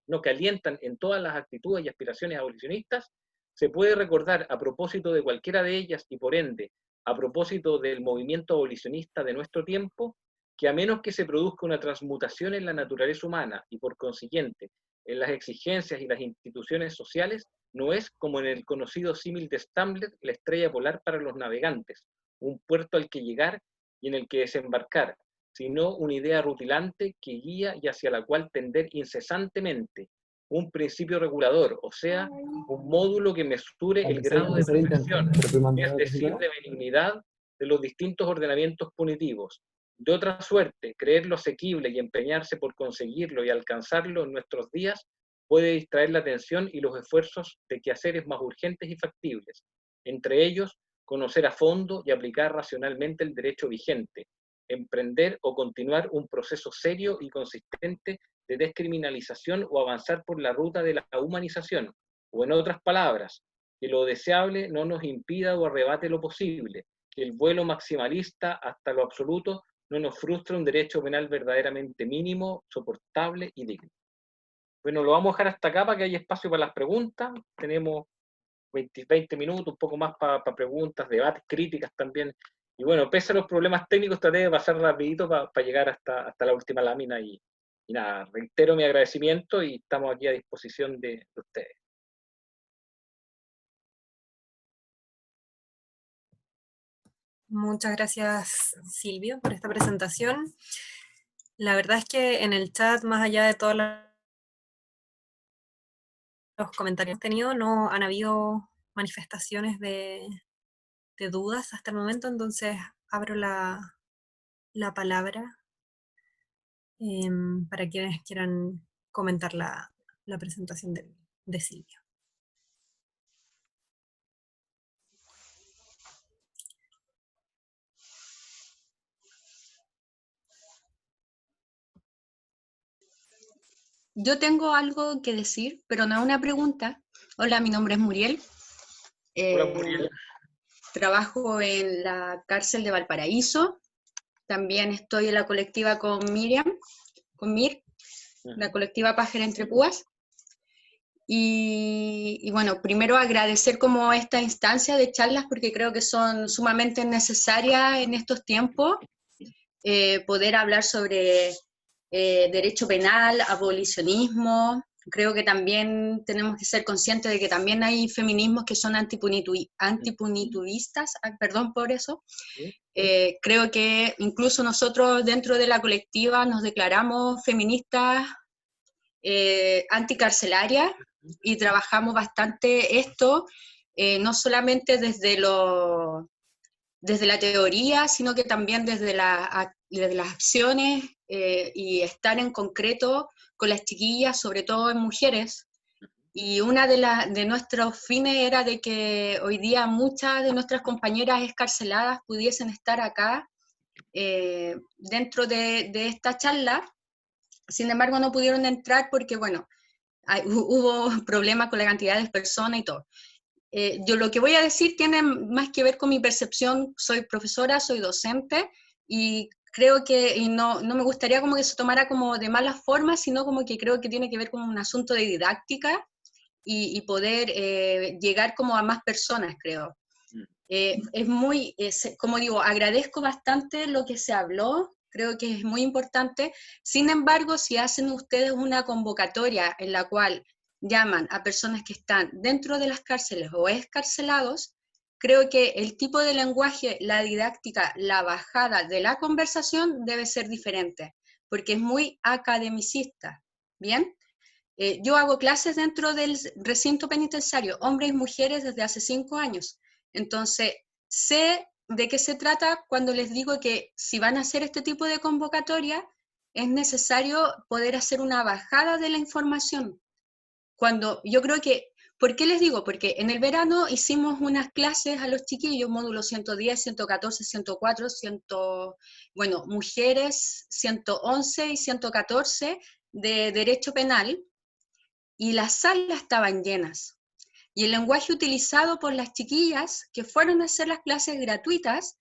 en todas las actitudes y aspiraciones abolicionistas, se puede recordar a propósito de cualquiera de ellas y por ende a propósito del movimiento abolicionista de nuestro tiempo, que a menos que se produzca una transmutación en la naturaleza humana y por consiguiente en las exigencias y las instituciones sociales, no es como en el conocido símil de Stamlet, la estrella polar para los navegantes, un puerto al que llegar y en el que desembarcar, sino una idea rutilante que guía y hacia la cual tender incesantemente, un principio regulador, o sea, un módulo que mesure el grado de perfección, es decir, de benignidad de los distintos ordenamientos punitivos. De otra suerte, creerlo asequible y empeñarse por conseguirlo y alcanzarlo en nuestros días puede distraer la atención y los esfuerzos de quehaceres más urgentes y factibles, entre ellos, conocer a fondo y aplicar racionalmente el derecho vigente, emprender o continuar un proceso serio y consistente de descriminalización o avanzar por la ruta de la humanización, o en otras palabras, que lo deseable no nos impida o arrebate lo posible, que el vuelo maximalista hasta lo absoluto no nos frustre un derecho penal verdaderamente mínimo, soportable y digno. Bueno, lo vamos a dejar hasta acá para que haya espacio para las preguntas. Tenemos 20 minutos, un poco más para preguntas, debates, críticas también. Y bueno, pese a los problemas técnicos, traté de pasar rapidito para llegar hasta la última lámina y nada, reitero mi agradecimiento y estamos aquí a disposición de ustedes.
Muchas gracias, Silvio, por esta presentación. La verdad es que en el chat, más allá de todos los comentarios que hemos tenido, no han habido manifestaciones de dudas hasta el momento, entonces abro la palabra para quienes quieran comentar la presentación de Silvio.
Yo tengo algo que decir, pero no es una pregunta. Hola, mi nombre es Muriel.
Hola, Muriel.
Trabajo en la cárcel de Valparaíso. También estoy en la colectiva con Mir, la colectiva Pájara Entre Púas. Y bueno, primero agradecer como esta instancia de charlas porque creo que son sumamente necesarias en estos tiempos, poder hablar sobre derecho penal, abolicionismo. Creo que también tenemos que ser conscientes de que también hay feminismos que son antipunitivistas, perdón por eso. Creo que incluso nosotros dentro de la colectiva nos declaramos feministas anticarcelarias y trabajamos bastante esto, no solamente desde la teoría, sino que también desde las acciones y estar en concreto con las chiquillas, sobre todo en mujeres. Y una de nuestros fines era de que hoy día muchas de nuestras compañeras excarceladas pudiesen estar acá dentro de esta charla. Sin embargo, no pudieron entrar porque, bueno, hubo problemas con la cantidad de personas y todo. Yo lo que voy a decir tiene más que ver con mi percepción. Soy profesora, soy docente, y creo que, y no me gustaría como que se tomara como de mala forma, sino como que creo que tiene que ver con un asunto de didáctica y poder llegar como a más personas, creo. Es muy, como digo, agradezco bastante lo que se habló, creo que es muy importante. Sin embargo, si hacen ustedes una convocatoria en la cual llaman a personas que están dentro de las cárceles o excarcelados, creo que el tipo de lenguaje, la didáctica, la bajada de la conversación debe ser diferente, porque es muy academicista, ¿bien? Yo hago clases dentro del recinto penitenciario, hombres y mujeres, desde hace 5 años. Entonces, sé de qué se trata cuando les digo que si van a hacer este tipo de convocatoria, es necesario poder hacer una bajada de la información. Cuando yo creo que, ¿por qué les digo? Porque en el verano hicimos unas clases a los chiquillos, módulo 110, 114, 104, bueno, mujeres 111 y 114 de derecho penal, y las salas estaban llenas. Y el lenguaje utilizado por las chiquillas que fueron a hacer las clases gratuitas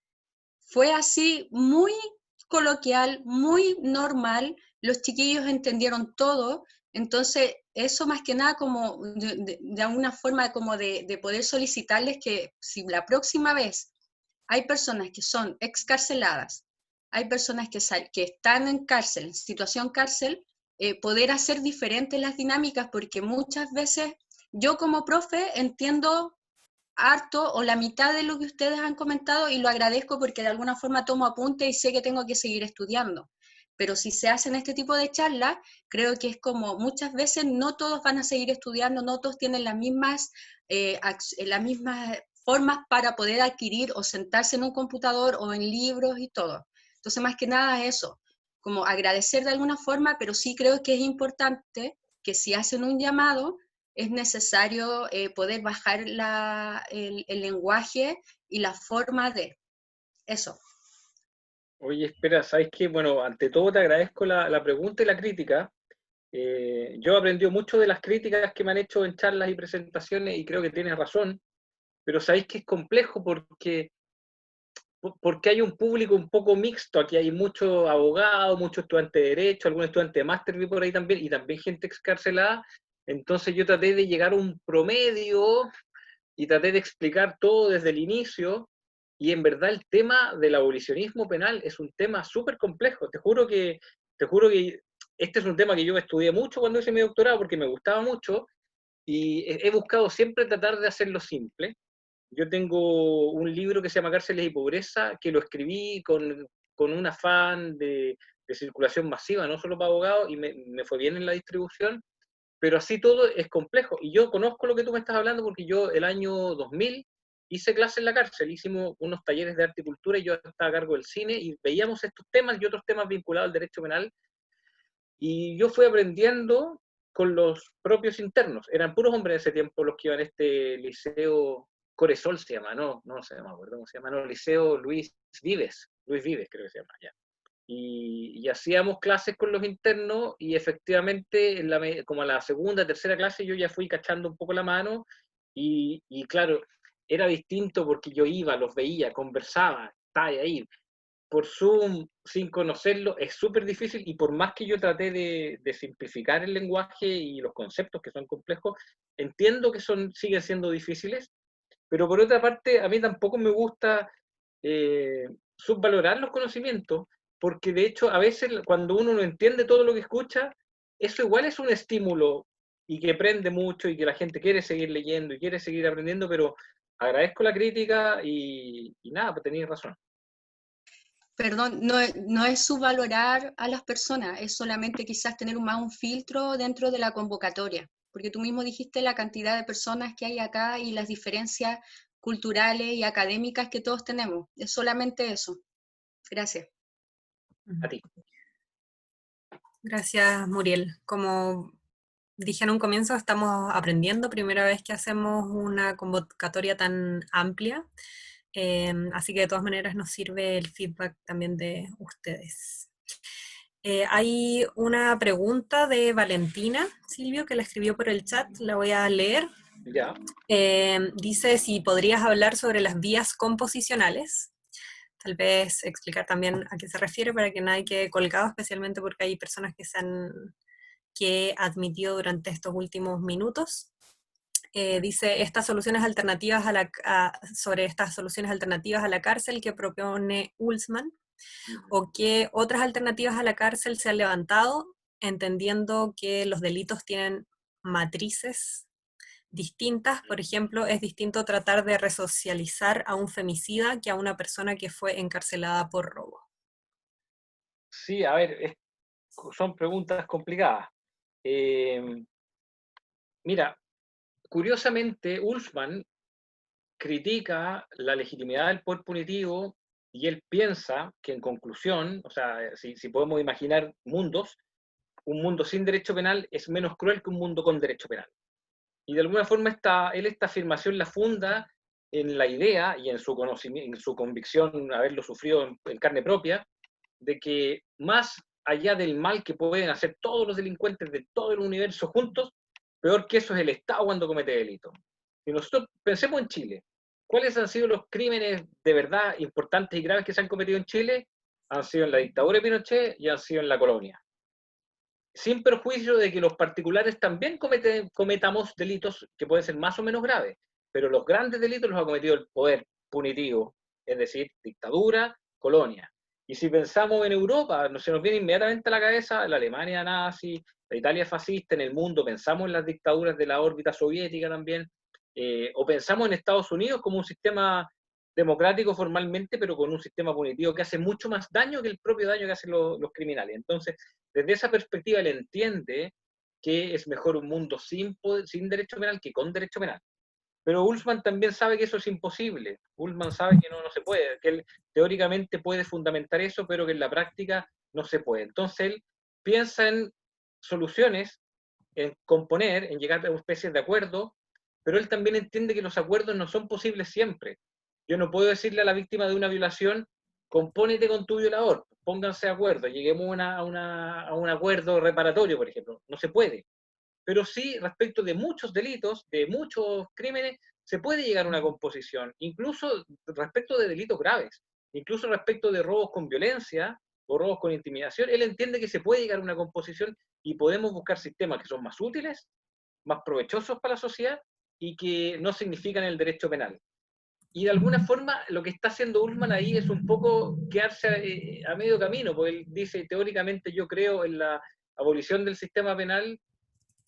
fue así muy coloquial, muy normal, los chiquillos entendieron todo, entonces eso más que nada como de alguna forma como de poder solicitarles que si la próxima vez hay personas que son excarceladas, hay personas que están en cárcel, en situación cárcel, poder hacer diferentes las dinámicas, porque muchas veces yo como profe entiendo harto o la mitad de lo que ustedes han comentado y lo agradezco porque de alguna forma tomo apunte y sé que tengo que seguir estudiando. Pero si se hacen este tipo de charlas, creo que es como muchas veces no todos van a seguir estudiando, no todos tienen las mismas formas para poder adquirir o sentarse en un computador o en libros y todo. Entonces, más que nada eso, como agradecer de alguna forma, pero sí creo que es importante que si hacen un llamado, es necesario poder bajar el lenguaje y la forma de eso.
Oye, espera, ¿sabes qué? Bueno, ante todo te agradezco la pregunta y la crítica. Yo he aprendido mucho de las críticas que me han hecho en charlas y presentaciones y creo que tienes razón, pero sabéis que es complejo porque hay un público un poco mixto. Aquí hay muchos abogados, muchos estudiantes de Derecho, algunos estudiantes de máster vi por ahí también, y también gente excarcelada. Entonces yo traté de llegar a un promedio y traté de explicar todo desde el inicio, y en verdad el tema del abolicionismo penal es un tema súper complejo. Te juro que este es un tema que yo estudié mucho cuando hice mi doctorado porque me gustaba mucho, y he buscado siempre tratar de hacerlo simple. Yo tengo un libro que se llama Cárceles y Pobreza, que lo escribí con un afán de circulación masiva, no solo para abogados, y me fue bien en la distribución, pero así todo es complejo. Y yo conozco lo que tú me estás hablando porque yo el año 2000 hice clases en la cárcel, hicimos unos talleres de arte y cultura y yo estaba a cargo del cine y veíamos estos temas y otros temas vinculados al derecho penal, y yo fui aprendiendo con los propios internos. Eran puros hombres en ese tiempo los que iban a este liceo, Coresol se llama, no se llama, ¿verdad? ¿Cómo se llama? No, Liceo Luis Vives creo que se llama, ya. Y hacíamos clases con los internos y efectivamente como a la segunda, tercera clase yo ya fui cachando un poco la mano, y claro, era distinto porque yo iba, los veía, conversaba, estaba ahí. Por Zoom, sin conocerlo, es súper difícil, y por más que yo traté de simplificar el lenguaje y los conceptos que son complejos, entiendo que siguen siendo difíciles, pero por otra parte, a mí tampoco me gusta subvalorar los conocimientos, porque de hecho a veces cuando uno no entiende todo lo que escucha, eso igual es un estímulo y que prende mucho y que la gente quiere seguir leyendo y quiere seguir aprendiendo, pero agradezco la crítica y nada, pues tenéis razón.
Perdón, no es subvalorar a las personas, es solamente quizás tener más un filtro dentro de la convocatoria, porque tú mismo dijiste la cantidad de personas que hay acá y las diferencias culturales y académicas que todos tenemos. Es solamente eso. Gracias.
A ti.
Gracias, Muriel. Como dije en un comienzo, estamos aprendiendo, primera vez que hacemos una convocatoria tan amplia, así que de todas maneras nos sirve el feedback también de ustedes. Hay una pregunta de Valentina, Silvio, que la escribió por el chat, la voy a leer.
Ya.
Dice si podrías hablar sobre las vías composicionales. Tal vez explicar también a qué se refiere para que nadie quede colgado, especialmente porque hay personas que he admitido durante estos últimos minutos. Dice sobre estas soluciones alternativas a la cárcel que propone Ulsman, o qué otras alternativas a la cárcel se han levantado, entendiendo que los delitos tienen matrices distintas. Por ejemplo, es distinto tratar de resocializar a un femicida que a una persona que fue encarcelada por robo.
Sí, a ver, son preguntas complicadas. Mira, curiosamente, Ulfman critica la legitimidad del poder punitivo y él piensa que, en conclusión, o sea, si podemos imaginar mundos, un mundo sin derecho penal es menos cruel que un mundo con derecho penal. Y de alguna forma él esta afirmación la funda en la idea y en su conocimiento, en su convicción, haberlo sufrido en carne propia, de que más allá del mal que pueden hacer todos los delincuentes de todo el universo juntos, peor que eso es el Estado cuando comete delitos. Si nosotros pensemos en Chile, ¿cuáles han sido los crímenes de verdad importantes y graves que se han cometido en Chile? Han sido en la dictadura de Pinochet y han sido en la colonia. Sin perjuicio de que los particulares también cometamos delitos que pueden ser más o menos graves, pero los grandes delitos los ha cometido el poder punitivo, es decir, dictadura, colonia. Y si pensamos en Europa, se nos viene inmediatamente a la cabeza la Alemania nazi, la Italia fascista, en el mundo pensamos en las dictaduras de la órbita soviética también, o pensamos en Estados Unidos como un sistema democrático formalmente, pero con un sistema punitivo que hace mucho más daño que el propio daño que hacen los criminales. Entonces, desde esa perspectiva, él entiende que es mejor un mundo sin derecho penal que con derecho penal. Pero Ullmann también sabe que eso es imposible. Ullmann sabe que no se puede, que él teóricamente puede fundamentar eso, pero que en la práctica no se puede. Entonces él piensa en soluciones, en componer, en llegar a una especie de acuerdo, pero él también entiende que los acuerdos no son posibles siempre. Yo no puedo decirle a la víctima de una violación, compónete con tu violador, pónganse de acuerdo, lleguemos a un acuerdo reparatorio, por ejemplo. No se puede. Pero sí, respecto de muchos delitos, de muchos crímenes, se puede llegar a una composición, incluso respecto de delitos graves, incluso respecto de robos con violencia o robos con intimidación. Él entiende que se puede llegar a una composición y podemos buscar sistemas que son más útiles, más provechosos para la sociedad y que no significan el derecho penal. Y de alguna forma lo que está haciendo Ullmann ahí es un poco quedarse a medio camino, porque él dice, teóricamente yo creo en la abolición del sistema penal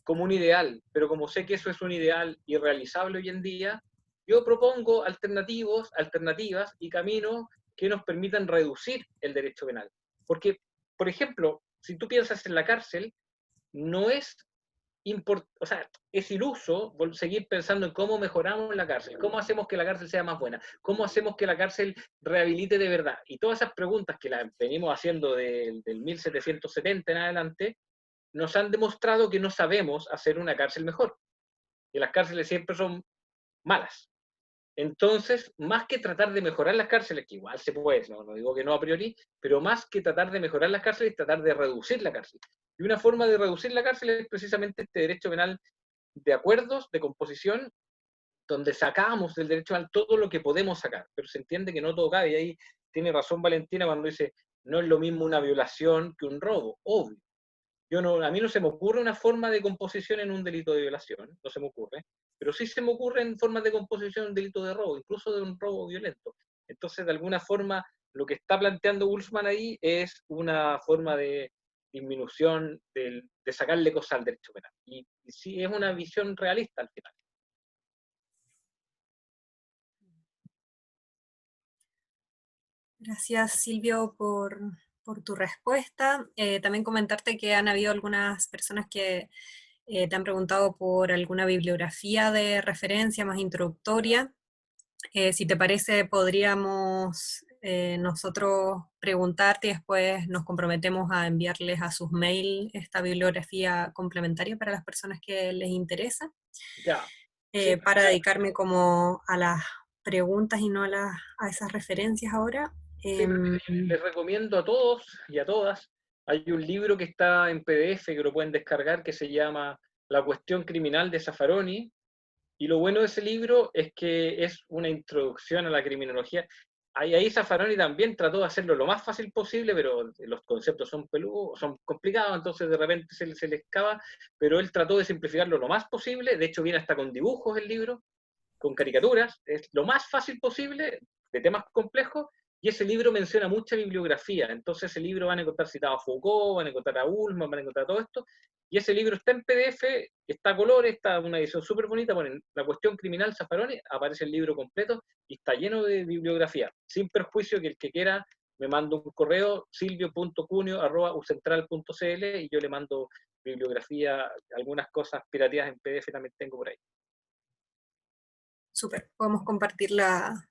como un ideal, pero como sé que eso es un ideal irrealizable hoy en día, yo propongo alternativas y caminos que nos permitan reducir el derecho penal. Porque, por ejemplo, si tú piensas en la cárcel, no es o sea, es iluso seguir pensando en cómo mejoramos la cárcel, cómo hacemos que la cárcel sea más buena, cómo hacemos que la cárcel rehabilite de verdad. Y todas esas preguntas que las venimos haciendo del 1770 en adelante, nos han demostrado que no sabemos hacer una cárcel mejor. Y las cárceles siempre son malas. Entonces, más que tratar de mejorar las cárceles, que igual se puede, no digo que no a priori, pero más que tratar de mejorar las cárceles, tratar de reducir la cárcel. Y una forma de reducir la cárcel es precisamente este derecho penal de acuerdos, de composición, donde sacamos del derecho penal todo lo que podemos sacar, pero se entiende que no todo cabe, y ahí tiene razón Valentina cuando dice, no es lo mismo una violación que un robo, obvio. A mí no se me ocurre una forma de composición en un delito de violación, no se me ocurre, pero sí se me ocurre en formas de composición en un delito de robo, incluso de un robo violento. Entonces, de alguna forma, lo que está planteando Ullmann ahí es una forma de disminución, de sacarle cosas al derecho penal. Y sí es una visión realista al final.
Gracias, Silvio, por tu respuesta. También comentarte que han habido algunas personas que te han preguntado por alguna bibliografía de referencia más introductoria. Si te parece, podríamos nosotros preguntarte y después nos comprometemos a enviarles a sus mails esta bibliografía complementaria para las personas que les interesa,
Ya. Sí,
para dedicarme como a las preguntas y no a esas referencias ahora.
sí, les recomiendo a todos y a todas, hay un libro que está en PDF que lo pueden descargar que se llama La cuestión criminal de Zaffaroni, y lo bueno de ese libro es que es una introducción a la criminología. Ahí Zaffaroni también trató de hacerlo lo más fácil posible, pero los conceptos son peludos, son complicados, entonces de repente se le escapa, pero él trató de simplificarlo lo más posible, de hecho viene hasta con dibujos el libro, con caricaturas, es lo más fácil posible, de temas complejos, y ese libro menciona mucha bibliografía. Entonces ese libro van a encontrar citado a Foucault, van a encontrar a Ullmann, van a encontrar todo esto, y ese libro está en PDF, está a color, está una edición súper bonita, ponen La cuestión criminal Zaffaroni, aparece el libro completo, y está lleno de bibliografía, sin perjuicio que el que quiera me manda un correo, silvio.cunio@ucentral.cl, y yo le mando bibliografía, algunas cosas pirateadas en PDF también tengo por ahí.
Súper, podemos compartirla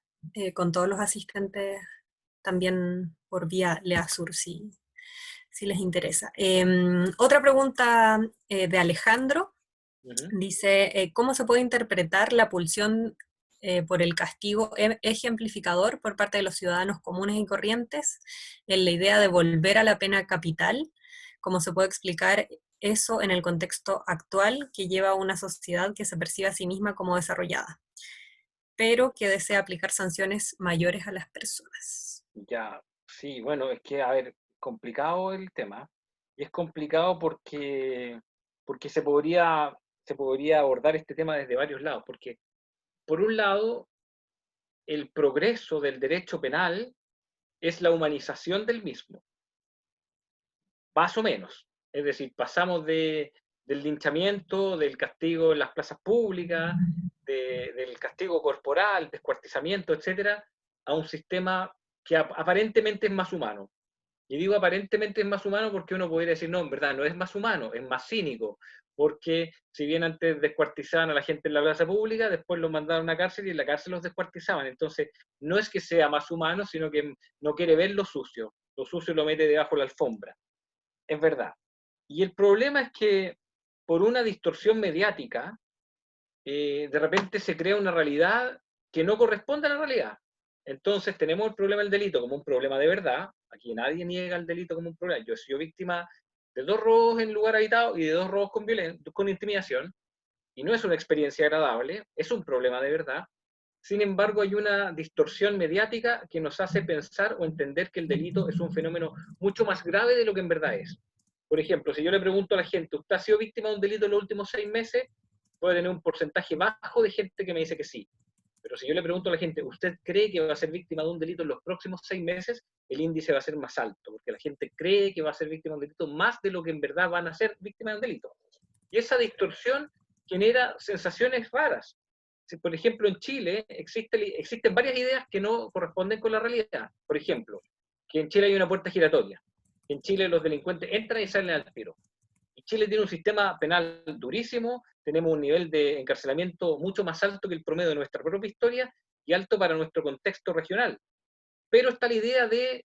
con todos los asistentes también por vía Leasur si les interesa. Otra pregunta de Alejandro. Dice, ¿cómo se puede interpretar la pulsión por el castigo ejemplificador por parte de los ciudadanos comunes y corrientes en la idea de volver a la pena capital? ¿Cómo se puede explicar eso en el contexto actual que lleva a una sociedad que se percibe a sí misma como desarrollada, pero que desea aplicar sanciones mayores a las personas?
Ya, sí, bueno, es que, a ver, complicado el tema. Y es complicado porque se podría abordar este tema desde varios lados. Porque, por un lado, el progreso del derecho penal es la humanización del mismo, más o menos. Es decir, pasamos del linchamiento, del castigo en las plazas públicas, del castigo corporal, descuartizamiento, etcétera, a un sistema que aparentemente es más humano. Y digo aparentemente es más humano porque uno podría decir, no, en verdad no es más humano, es más cínico, porque si bien antes descuartizaban a la gente en la plaza pública, después los mandaron a una cárcel y en la cárcel los descuartizaban. Entonces, no es que sea más humano, sino que no quiere ver lo sucio lo mete debajo de la alfombra. Es verdad. Y el problema es que por una distorsión mediática, de repente se crea una realidad que no corresponde a la realidad. Entonces tenemos el problema del delito como un problema de verdad. Aquí nadie niega el delito como un problema. Yo he sido víctima de 2 robos en lugar habitado y de 2 robos con intimidación, y no es una experiencia agradable, es un problema de verdad. Sin embargo, hay una distorsión mediática que nos hace pensar o entender que el delito es un fenómeno mucho más grave de lo que en verdad es. Por ejemplo, si yo le pregunto a la gente, ¿usted ha sido víctima de un delito en los últimos 6 meses? Puede tener un porcentaje bajo de gente que me dice que sí. Pero si yo le pregunto a la gente, ¿usted cree que va a ser víctima de un delito en los próximos 6 meses? El índice va a ser más alto, porque la gente cree que va a ser víctima de un delito más de lo que en verdad van a ser víctimas de un delito. Y esa distorsión genera sensaciones raras. Si, por ejemplo, en Chile existen varias ideas que no corresponden con la realidad. Por ejemplo, que en Chile hay una puerta giratoria. En Chile los delincuentes entran y salen al tiro. Y Chile tiene un sistema penal durísimo, tenemos un nivel de encarcelamiento mucho más alto que el promedio de nuestra propia historia y alto para nuestro contexto regional. Pero está la idea de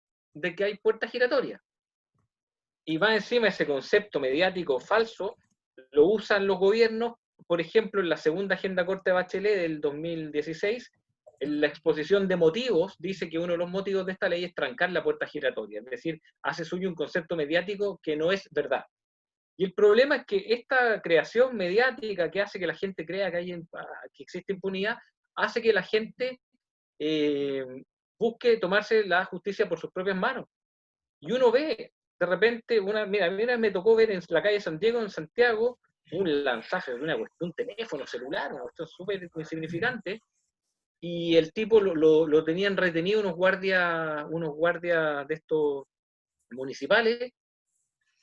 que hay puertas giratorias. Y va encima ese concepto mediático falso, lo usan los gobiernos, por ejemplo, en la segunda Agenda Corta de Bachelet del 2016, en la exposición de motivos, dice que uno de los motivos de esta ley es trancar la puerta giratoria, es decir, hace suyo un concepto mediático que no es verdad. Y el problema es que esta creación mediática que hace que la gente crea que existe impunidad, hace que la gente busque tomarse la justicia por sus propias manos. Y uno ve, de repente, mira, me tocó ver en la calle Santiago, en Santiago, un lanzaje de un teléfono celular, una cuestión súper insignificante, y el tipo lo tenían retenido unos guardias de estos municipales,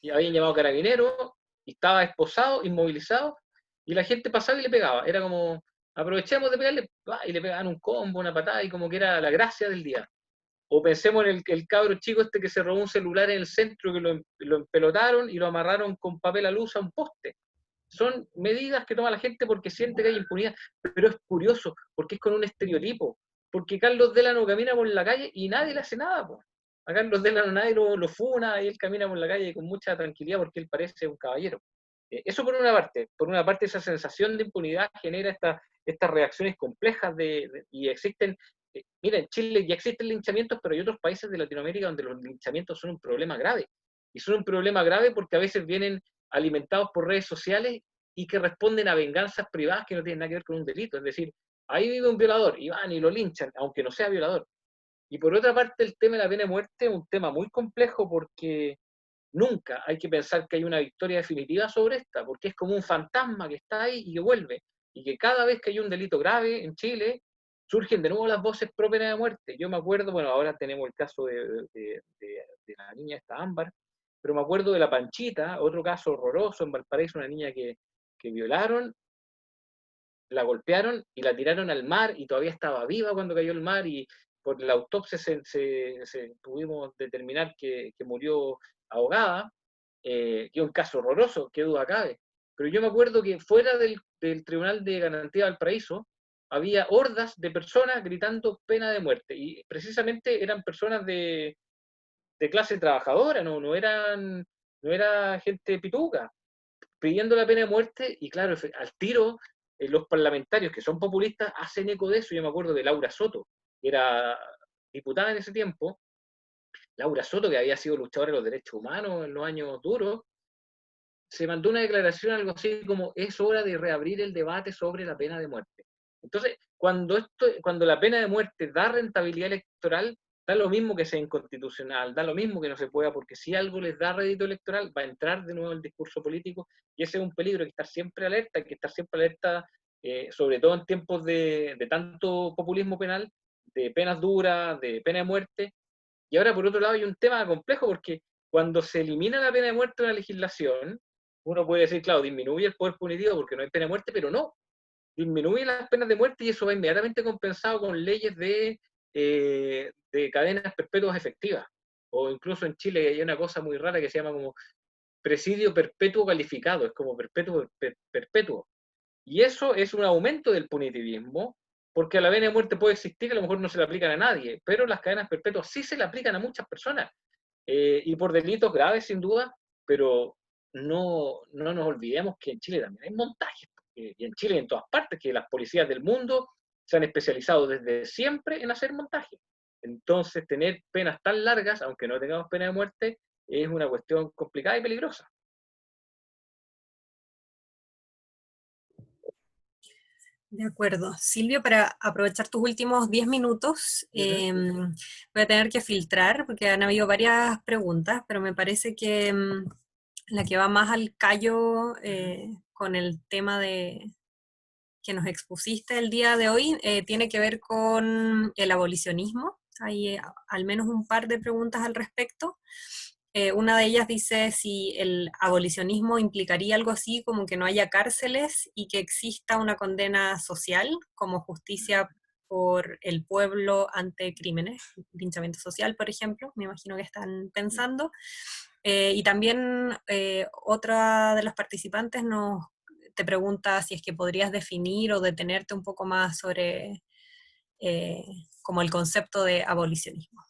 y habían llamado carabineros, y estaba esposado, inmovilizado, y la gente pasaba y le pegaba. Era como, aprovechemos de pegarle, y le pegaban un combo, una patada, y como que era la gracia del día. O pensemos en el cabro chico este que se robó un celular en el centro, que lo empelotaron y lo amarraron con papel alusa a un poste. Son medidas que toma la gente porque siente que hay impunidad, pero es curioso, porque es con un estereotipo, porque Carlos Delano camina por la calle y nadie le hace nada, po. A Carlos Delano nadie lo funa y él camina por la calle con mucha tranquilidad porque él parece un caballero. Eso por una parte esa sensación de impunidad genera estas reacciones complejas y existen, mira, en Chile ya existen linchamientos, pero hay otros países de Latinoamérica donde los linchamientos son un problema grave. Y son un problema grave porque a veces vienen alimentados por redes sociales y que responden a venganzas privadas que no tienen nada que ver con un delito. Es decir, ahí vive un violador y van y lo linchan, aunque no sea violador. Y por otra parte, el tema de la pena de muerte es un tema muy complejo porque nunca hay que pensar que hay una victoria definitiva sobre esta, porque es como un fantasma que está ahí y que vuelve. Y que cada vez que hay un delito grave en Chile, surgen de nuevo las voces pro pena de muerte. Yo me acuerdo, bueno, ahora tenemos el caso de la niña esta Ámbar, pero me acuerdo de la Panchita, otro caso horroroso en Valparaíso, una niña que violaron, la golpearon y la tiraron al mar y todavía estaba viva cuando cayó al mar y por la autopsia pudimos determinar que murió ahogada, que es un caso horroroso, qué duda cabe. Pero yo me acuerdo que fuera del Tribunal de Garantía de Valparaíso había hordas de personas gritando pena de muerte, y precisamente eran personas de clase trabajadora, no era gente pituca, pidiendo la pena de muerte, y claro, al tiro, los parlamentarios que son populistas hacen eco de eso. Yo me acuerdo de Laura Soto, que era diputada en ese tiempo, Laura Soto, que había sido luchadora de los derechos humanos en los años duros, se mandó una declaración algo así como: es hora de reabrir el debate sobre la pena de muerte. Entonces, cuando la pena de muerte da rentabilidad electoral, da lo mismo que sea inconstitucional, da lo mismo que no se pueda, porque si algo les da rédito electoral, va a entrar de nuevo el discurso político, y ese es un peligro. Hay que estar siempre alerta, hay que estar siempre alerta, sobre todo en tiempos de tanto populismo penal, de penas duras, de pena de muerte. Y ahora, por otro lado, hay un tema complejo, porque cuando se elimina la pena de muerte en la legislación, uno puede decir, claro, disminuye el poder punitivo porque no hay pena de muerte, pero no, disminuye las penas de muerte, y eso va inmediatamente compensado con leyes de cadenas perpetuas efectivas. O incluso en Chile hay una cosa muy rara que se llama como presidio perpetuo calificado, es como perpetuo. Y eso es un aumento del punitivismo, porque la pena de muerte puede existir, a lo mejor no se le aplican a nadie, pero las cadenas perpetuas sí se le aplican a muchas personas, y por delitos graves sin duda, pero no nos olvidemos que en Chile también hay montajes, y en Chile y en todas partes, que las policías del mundo se han especializado desde siempre en hacer montajes. Entonces, tener penas tan largas, aunque no tengamos pena de muerte, es una cuestión complicada y peligrosa.
De acuerdo. Silvio, para aprovechar tus últimos 10 minutos, voy a tener que filtrar porque han habido varias preguntas, pero me parece que la que va más al callo con el tema que nos expusiste el día de hoy tiene que ver con el abolicionismo. Hay al menos un par de preguntas al respecto. Una de ellas dice si el abolicionismo implicaría algo así como que no haya cárceles y que exista una condena social como justicia por el pueblo ante crímenes, linchamiento social, por ejemplo, me imagino que están pensando. Y también otra de los participantes te pregunta si es que podrías definir o detenerte un poco más sobre como el concepto de abolicionismo.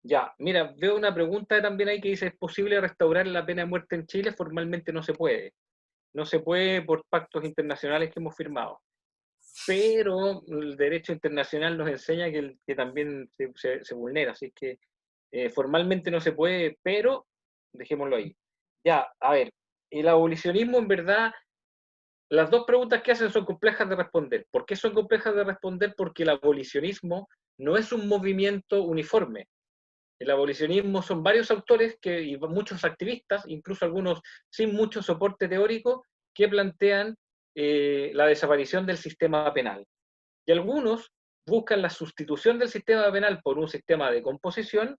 Ya, mira, veo una pregunta también ahí que dice: ¿es posible restaurar la pena de muerte en Chile? Formalmente no se puede. No se puede por pactos internacionales que hemos firmado. Pero el derecho internacional nos enseña que también se vulnera. Así que formalmente no se puede, pero dejémoslo ahí. Ya, a ver, el abolicionismo, en verdad, las dos preguntas que hacen son complejas de responder. ¿Por qué son complejas de responder? Porque el abolicionismo no es un movimiento uniforme. El abolicionismo son varios autores y muchos activistas, incluso algunos sin mucho soporte teórico, que plantean la desaparición del sistema penal. Y algunos buscan la sustitución del sistema penal por un sistema de composición,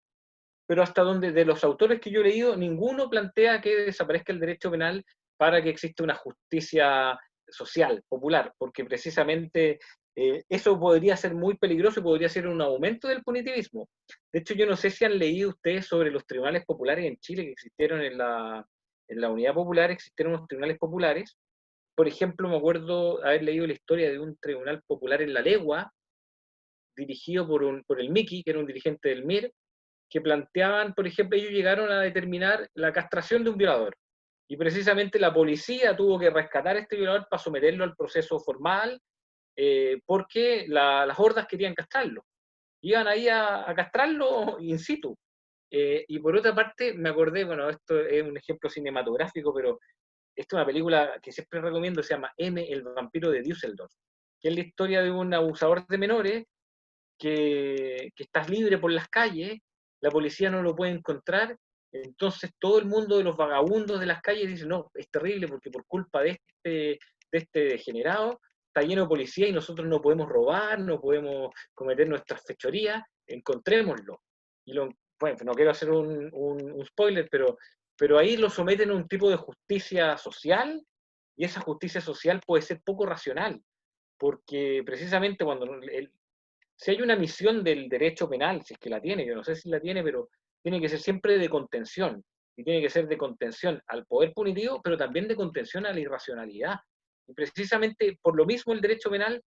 pero hasta donde de los autores que yo he leído, ninguno plantea que desaparezca el derecho penal para que exista una justicia social, popular, porque precisamente eso podría ser muy peligroso y podría ser un aumento del punitivismo. De hecho, yo no sé si han leído ustedes sobre los tribunales populares en Chile que existieron en la Unidad Popular, existieron unos tribunales populares. Por ejemplo, me acuerdo haber leído la historia de un tribunal popular en La Legua, dirigido por el Miki, que era un dirigente del MIR, que planteaban, por ejemplo, ellos llegaron a determinar la castración de un violador. Y precisamente la policía tuvo que rescatar a este violador para someterlo al proceso formal, porque las hordas querían castrarlo. Iban ahí a castrarlo in situ. Y por otra parte, me acordé, bueno, esto es un ejemplo cinematográfico, pero esta es una película que siempre recomiendo, se llama M, el vampiro de Düsseldorf, que es la historia de un abusador de menores que estás libre por las calles, la policía no lo puede encontrar, entonces todo el mundo de los vagabundos de las calles dice: no, es terrible porque por culpa de este degenerado está lleno de policía y nosotros no podemos robar, no podemos cometer nuestras fechorías, encontrémoslo. Bueno, no quiero hacer un spoiler, pero ahí lo someten a un tipo de justicia social, y esa justicia social puede ser poco racional, porque precisamente si hay una misión del derecho penal, si es que la tiene, yo no sé si la tiene, pero tiene que ser siempre de contención, y tiene que ser de contención al poder punitivo, pero también de contención a la irracionalidad. Y precisamente por lo mismo el derecho penal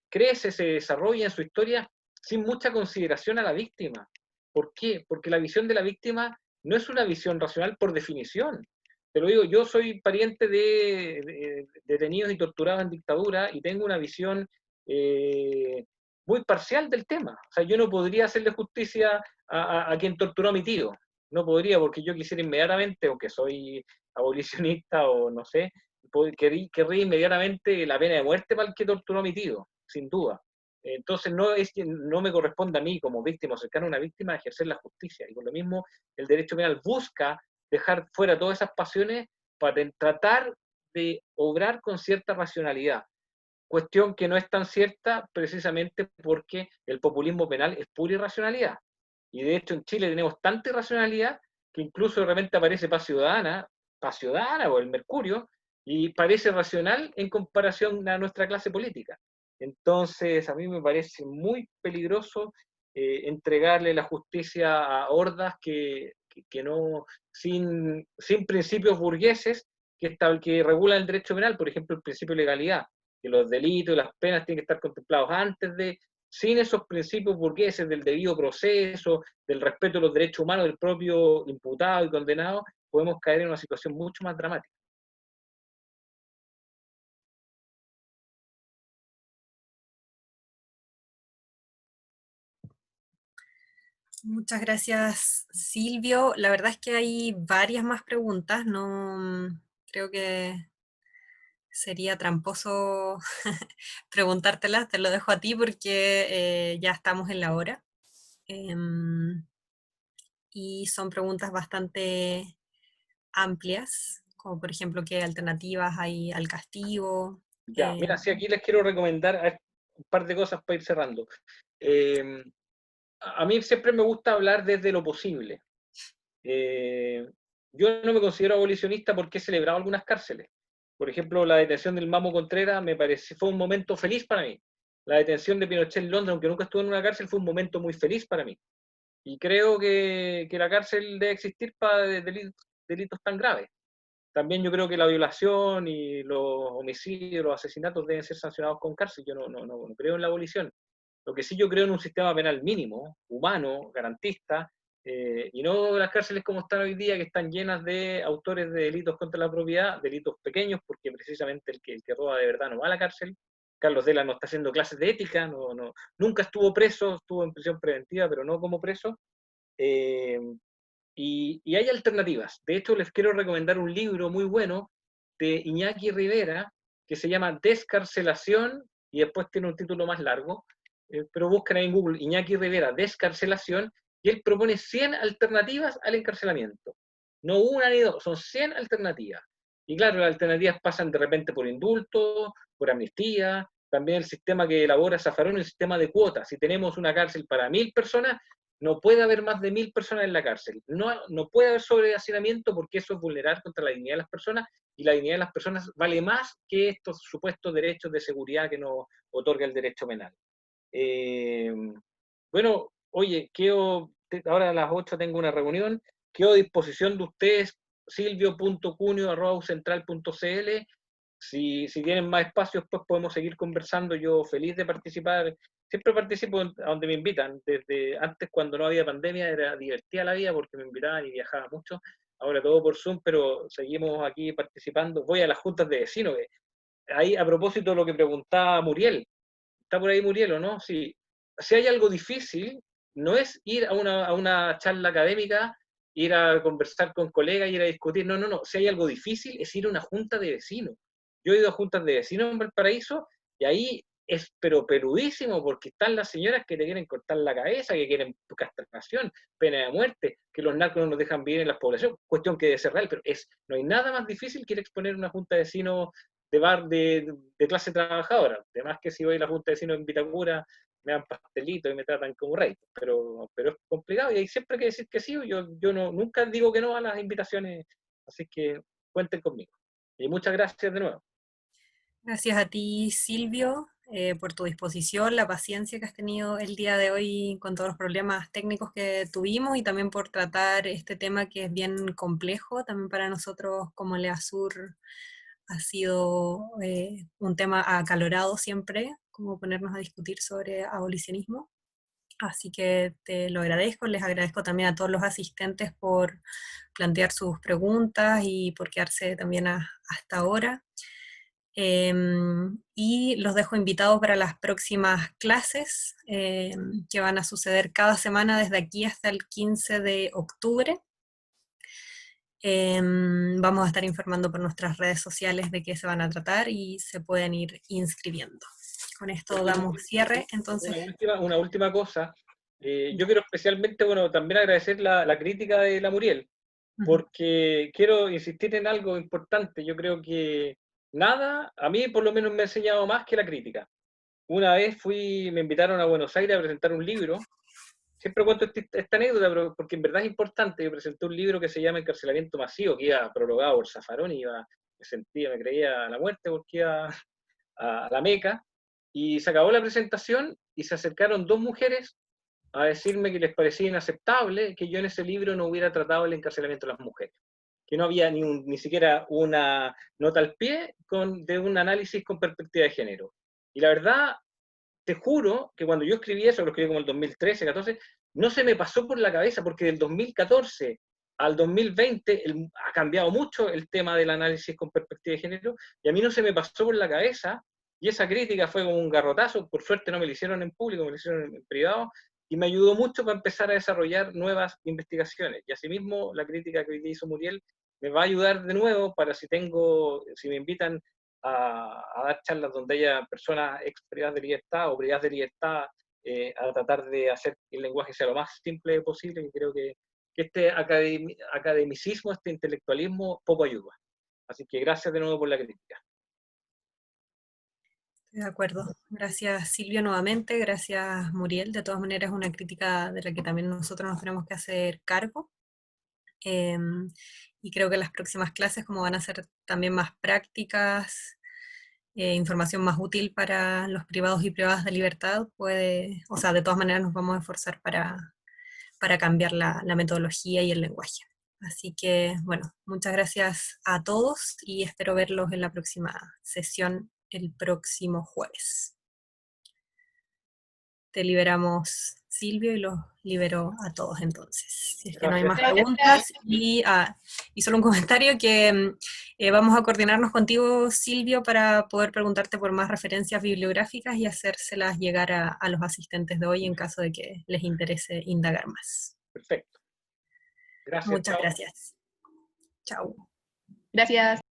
crece, se desarrolla en su historia sin mucha consideración a la víctima. ¿Por qué? Porque la visión de la víctima no es una visión racional por definición. Te lo digo, yo soy pariente de detenidos y torturados en dictadura y tengo una visión muy parcial del tema. O sea, yo no podría hacerle justicia a quien torturó a mi tío. No podría, porque yo quisiera inmediatamente, aunque soy abolicionista o no sé, querría inmediatamente la pena de muerte para el que torturó a mi tío, sin duda. Entonces no me corresponde a mí como víctima o cercano a una víctima ejercer la justicia. Y por lo mismo el derecho penal busca dejar fuera todas esas pasiones para tratar de obrar con cierta racionalidad. Cuestión que no es tan cierta precisamente porque el populismo penal es pura irracionalidad. Y de hecho en Chile tenemos tanta irracionalidad que incluso de repente aparece Paz Ciudadana o el Mercurio, y parece racional en comparación a nuestra clase política. Entonces a mí me parece muy peligroso entregarle la justicia a hordas que no, sin principios burgueses que regulan el derecho penal, por ejemplo el principio de legalidad, que los delitos y las penas tienen que estar contemplados antes de, sin esos principios burgueses del debido proceso, del respeto de los derechos humanos del propio imputado y condenado, podemos caer en una situación mucho más dramática.
Muchas gracias, Silvio. La verdad es que hay varias más preguntas, no creo que sería tramposo preguntártelas, te lo dejo a ti porque ya estamos en la hora. Y son preguntas bastante amplias, como por ejemplo qué alternativas hay al castigo.
Ya, mira, sí, aquí les quiero recomendar un par de cosas para ir cerrando. A mí siempre me gusta hablar desde lo posible. Yo no me considero abolicionista porque he celebrado algunas cárceles. Por ejemplo, la detención del Mamo Contreras fue un momento feliz para mí. La detención de Pinochet en Londres, aunque nunca estuve en una cárcel, fue un momento muy feliz para mí. Y creo que la cárcel debe existir para delitos tan graves. También yo creo que la violación y los homicidios, los asesinatos deben ser sancionados con cárcel. Yo no creo en la abolición. Lo que sí yo creo en un sistema penal mínimo, humano, garantista, y no las cárceles como están hoy día, que están llenas de autores de delitos contra la propiedad, delitos pequeños, porque precisamente el que roba de verdad no va a la cárcel. Carlos Dela no está haciendo clases de ética, nunca estuvo preso, estuvo en prisión preventiva, pero no como preso. Y hay alternativas. De hecho, les quiero recomendar un libro muy bueno de Iñaki Rivera, que se llama Descarcelación, y después tiene un título más largo, pero buscan ahí en Google Iñaki Rivera, Descarcelación, y él propone 100 alternativas al encarcelamiento. No una ni dos, son 100 alternativas. Y claro, las alternativas pasan de repente por indulto, por amnistía, también el sistema que elabora Zaffaroni, el sistema de cuotas. Si tenemos una cárcel para 1000 personas, no puede haber más de 1000 personas en la cárcel. No puede haber sobrehacinamiento porque eso es vulnerar contra la dignidad de las personas, y la dignidad de las personas vale más que estos supuestos derechos de seguridad que nos otorga el derecho penal. Bueno, oye, ahora a las 8 tengo una reunión, quedo a disposición de ustedes, silvio.cunio@ucentral.cl. Si tienen más espacios, pues podemos seguir conversando. Yo feliz de participar. Siempre participo a donde me invitan. Desde antes, cuando no había pandemia, era divertida la vida porque me invitaban y viajaba mucho. Ahora todo por Zoom, pero seguimos aquí participando. Voy a las juntas de vecinos. Ahí, a propósito de lo que preguntaba Muriel, ¿está por ahí Muriel o no? Sí. Si hay algo difícil, no es ir a una charla académica, ir a conversar con colegas, ir a discutir. No. Si hay algo difícil, es ir a una junta de vecinos. Yo he ido a juntas de vecinos en Valparaíso y ahí es pero peludísimo porque están las señoras que te quieren cortar la cabeza, que quieren castración, pena de muerte, que los narcos no nos dejan vivir en las poblaciones, cuestión que debe ser real, pero no hay nada más difícil que ir a exponer una junta de vecinos de clase trabajadora. Además que si voy a la junta de vecinos en Vitacura, me dan pastelitos y me tratan como rey, pero es complicado y hay siempre que decir que sí. Yo nunca digo que no a las invitaciones, así que cuenten conmigo. Y muchas gracias de nuevo.
Gracias a ti, Silvio, por tu disposición, la paciencia que has tenido el día de hoy con todos los problemas técnicos que tuvimos y también por tratar este tema que es bien complejo. También para nosotros como LEASUR ha sido un tema acalorado siempre como ponernos a discutir sobre abolicionismo. Así que te lo agradezco, les agradezco también a todos los asistentes por plantear sus preguntas y por quedarse también hasta ahora. Y los dejo invitados para las próximas clases que van a suceder cada semana desde aquí hasta el 15 de octubre. Vamos a estar informando por nuestras redes sociales de qué se van a tratar y se pueden ir inscribiendo. Con esto damos cierre, entonces.
Una última cosa. Yo quiero especialmente, bueno, también agradecer la crítica de la Muriel, porque quiero insistir en algo importante. Yo creo que nada, a mí por lo menos me ha enseñado más que la crítica. Una vez me invitaron a Buenos Aires a presentar un libro. Siempre cuento esta anécdota, pero porque en verdad es importante. Yo presenté un libro que se llama Encarcelamiento Masivo, que iba prologado por Zaffaroni, me creía a la muerte porque iba a la Meca, y se acabó la presentación y se acercaron dos mujeres a decirme que les parecía inaceptable que yo en ese libro no hubiera tratado el encarcelamiento de las mujeres, que no había ni siquiera una nota al pie de un análisis con perspectiva de género. Y la verdad, te juro que cuando yo escribí eso, lo escribí como el 2013, 14, no se me pasó por la cabeza, porque del 2014 al 2020 ha cambiado mucho el tema del análisis con perspectiva de género, y a mí no se me pasó por la cabeza, y esa crítica fue como un garrotazo. Por suerte no me lo hicieron en público, me lo hicieron en privado, y me ayudó mucho para empezar a desarrollar nuevas investigaciones. Y asimismo, la crítica que hoy día hizo Muriel me va a ayudar de nuevo para si me invitan a dar charlas donde haya personas ex privadas de libertad o privadas de libertad, a tratar de hacer que el lenguaje sea lo más simple posible, que creo que este academicismo, este intelectualismo, poco ayuda. Así que gracias de nuevo por la crítica.
De acuerdo. Gracias Silvio nuevamente, gracias Muriel. De todas maneras es una crítica de la que también nosotros nos tenemos que hacer cargo. Y creo que las próximas clases, como van a ser también más prácticas, información más útil para los privados y privadas de libertad, de todas maneras nos vamos a esforzar para cambiar la metodología y el lenguaje. Así que, bueno, muchas gracias a todos y espero verlos en la próxima sesión el próximo jueves. Te liberamos, Silvio, y los libero a todos entonces. Si es que no hay más preguntas. Y solo un comentario que vamos a coordinarnos contigo, Silvio, para poder preguntarte por más referencias bibliográficas y hacérselas llegar a los asistentes de hoy en caso de que les interese indagar más.
Perfecto. Gracias.
Muchas gracias. Chao.
Gracias.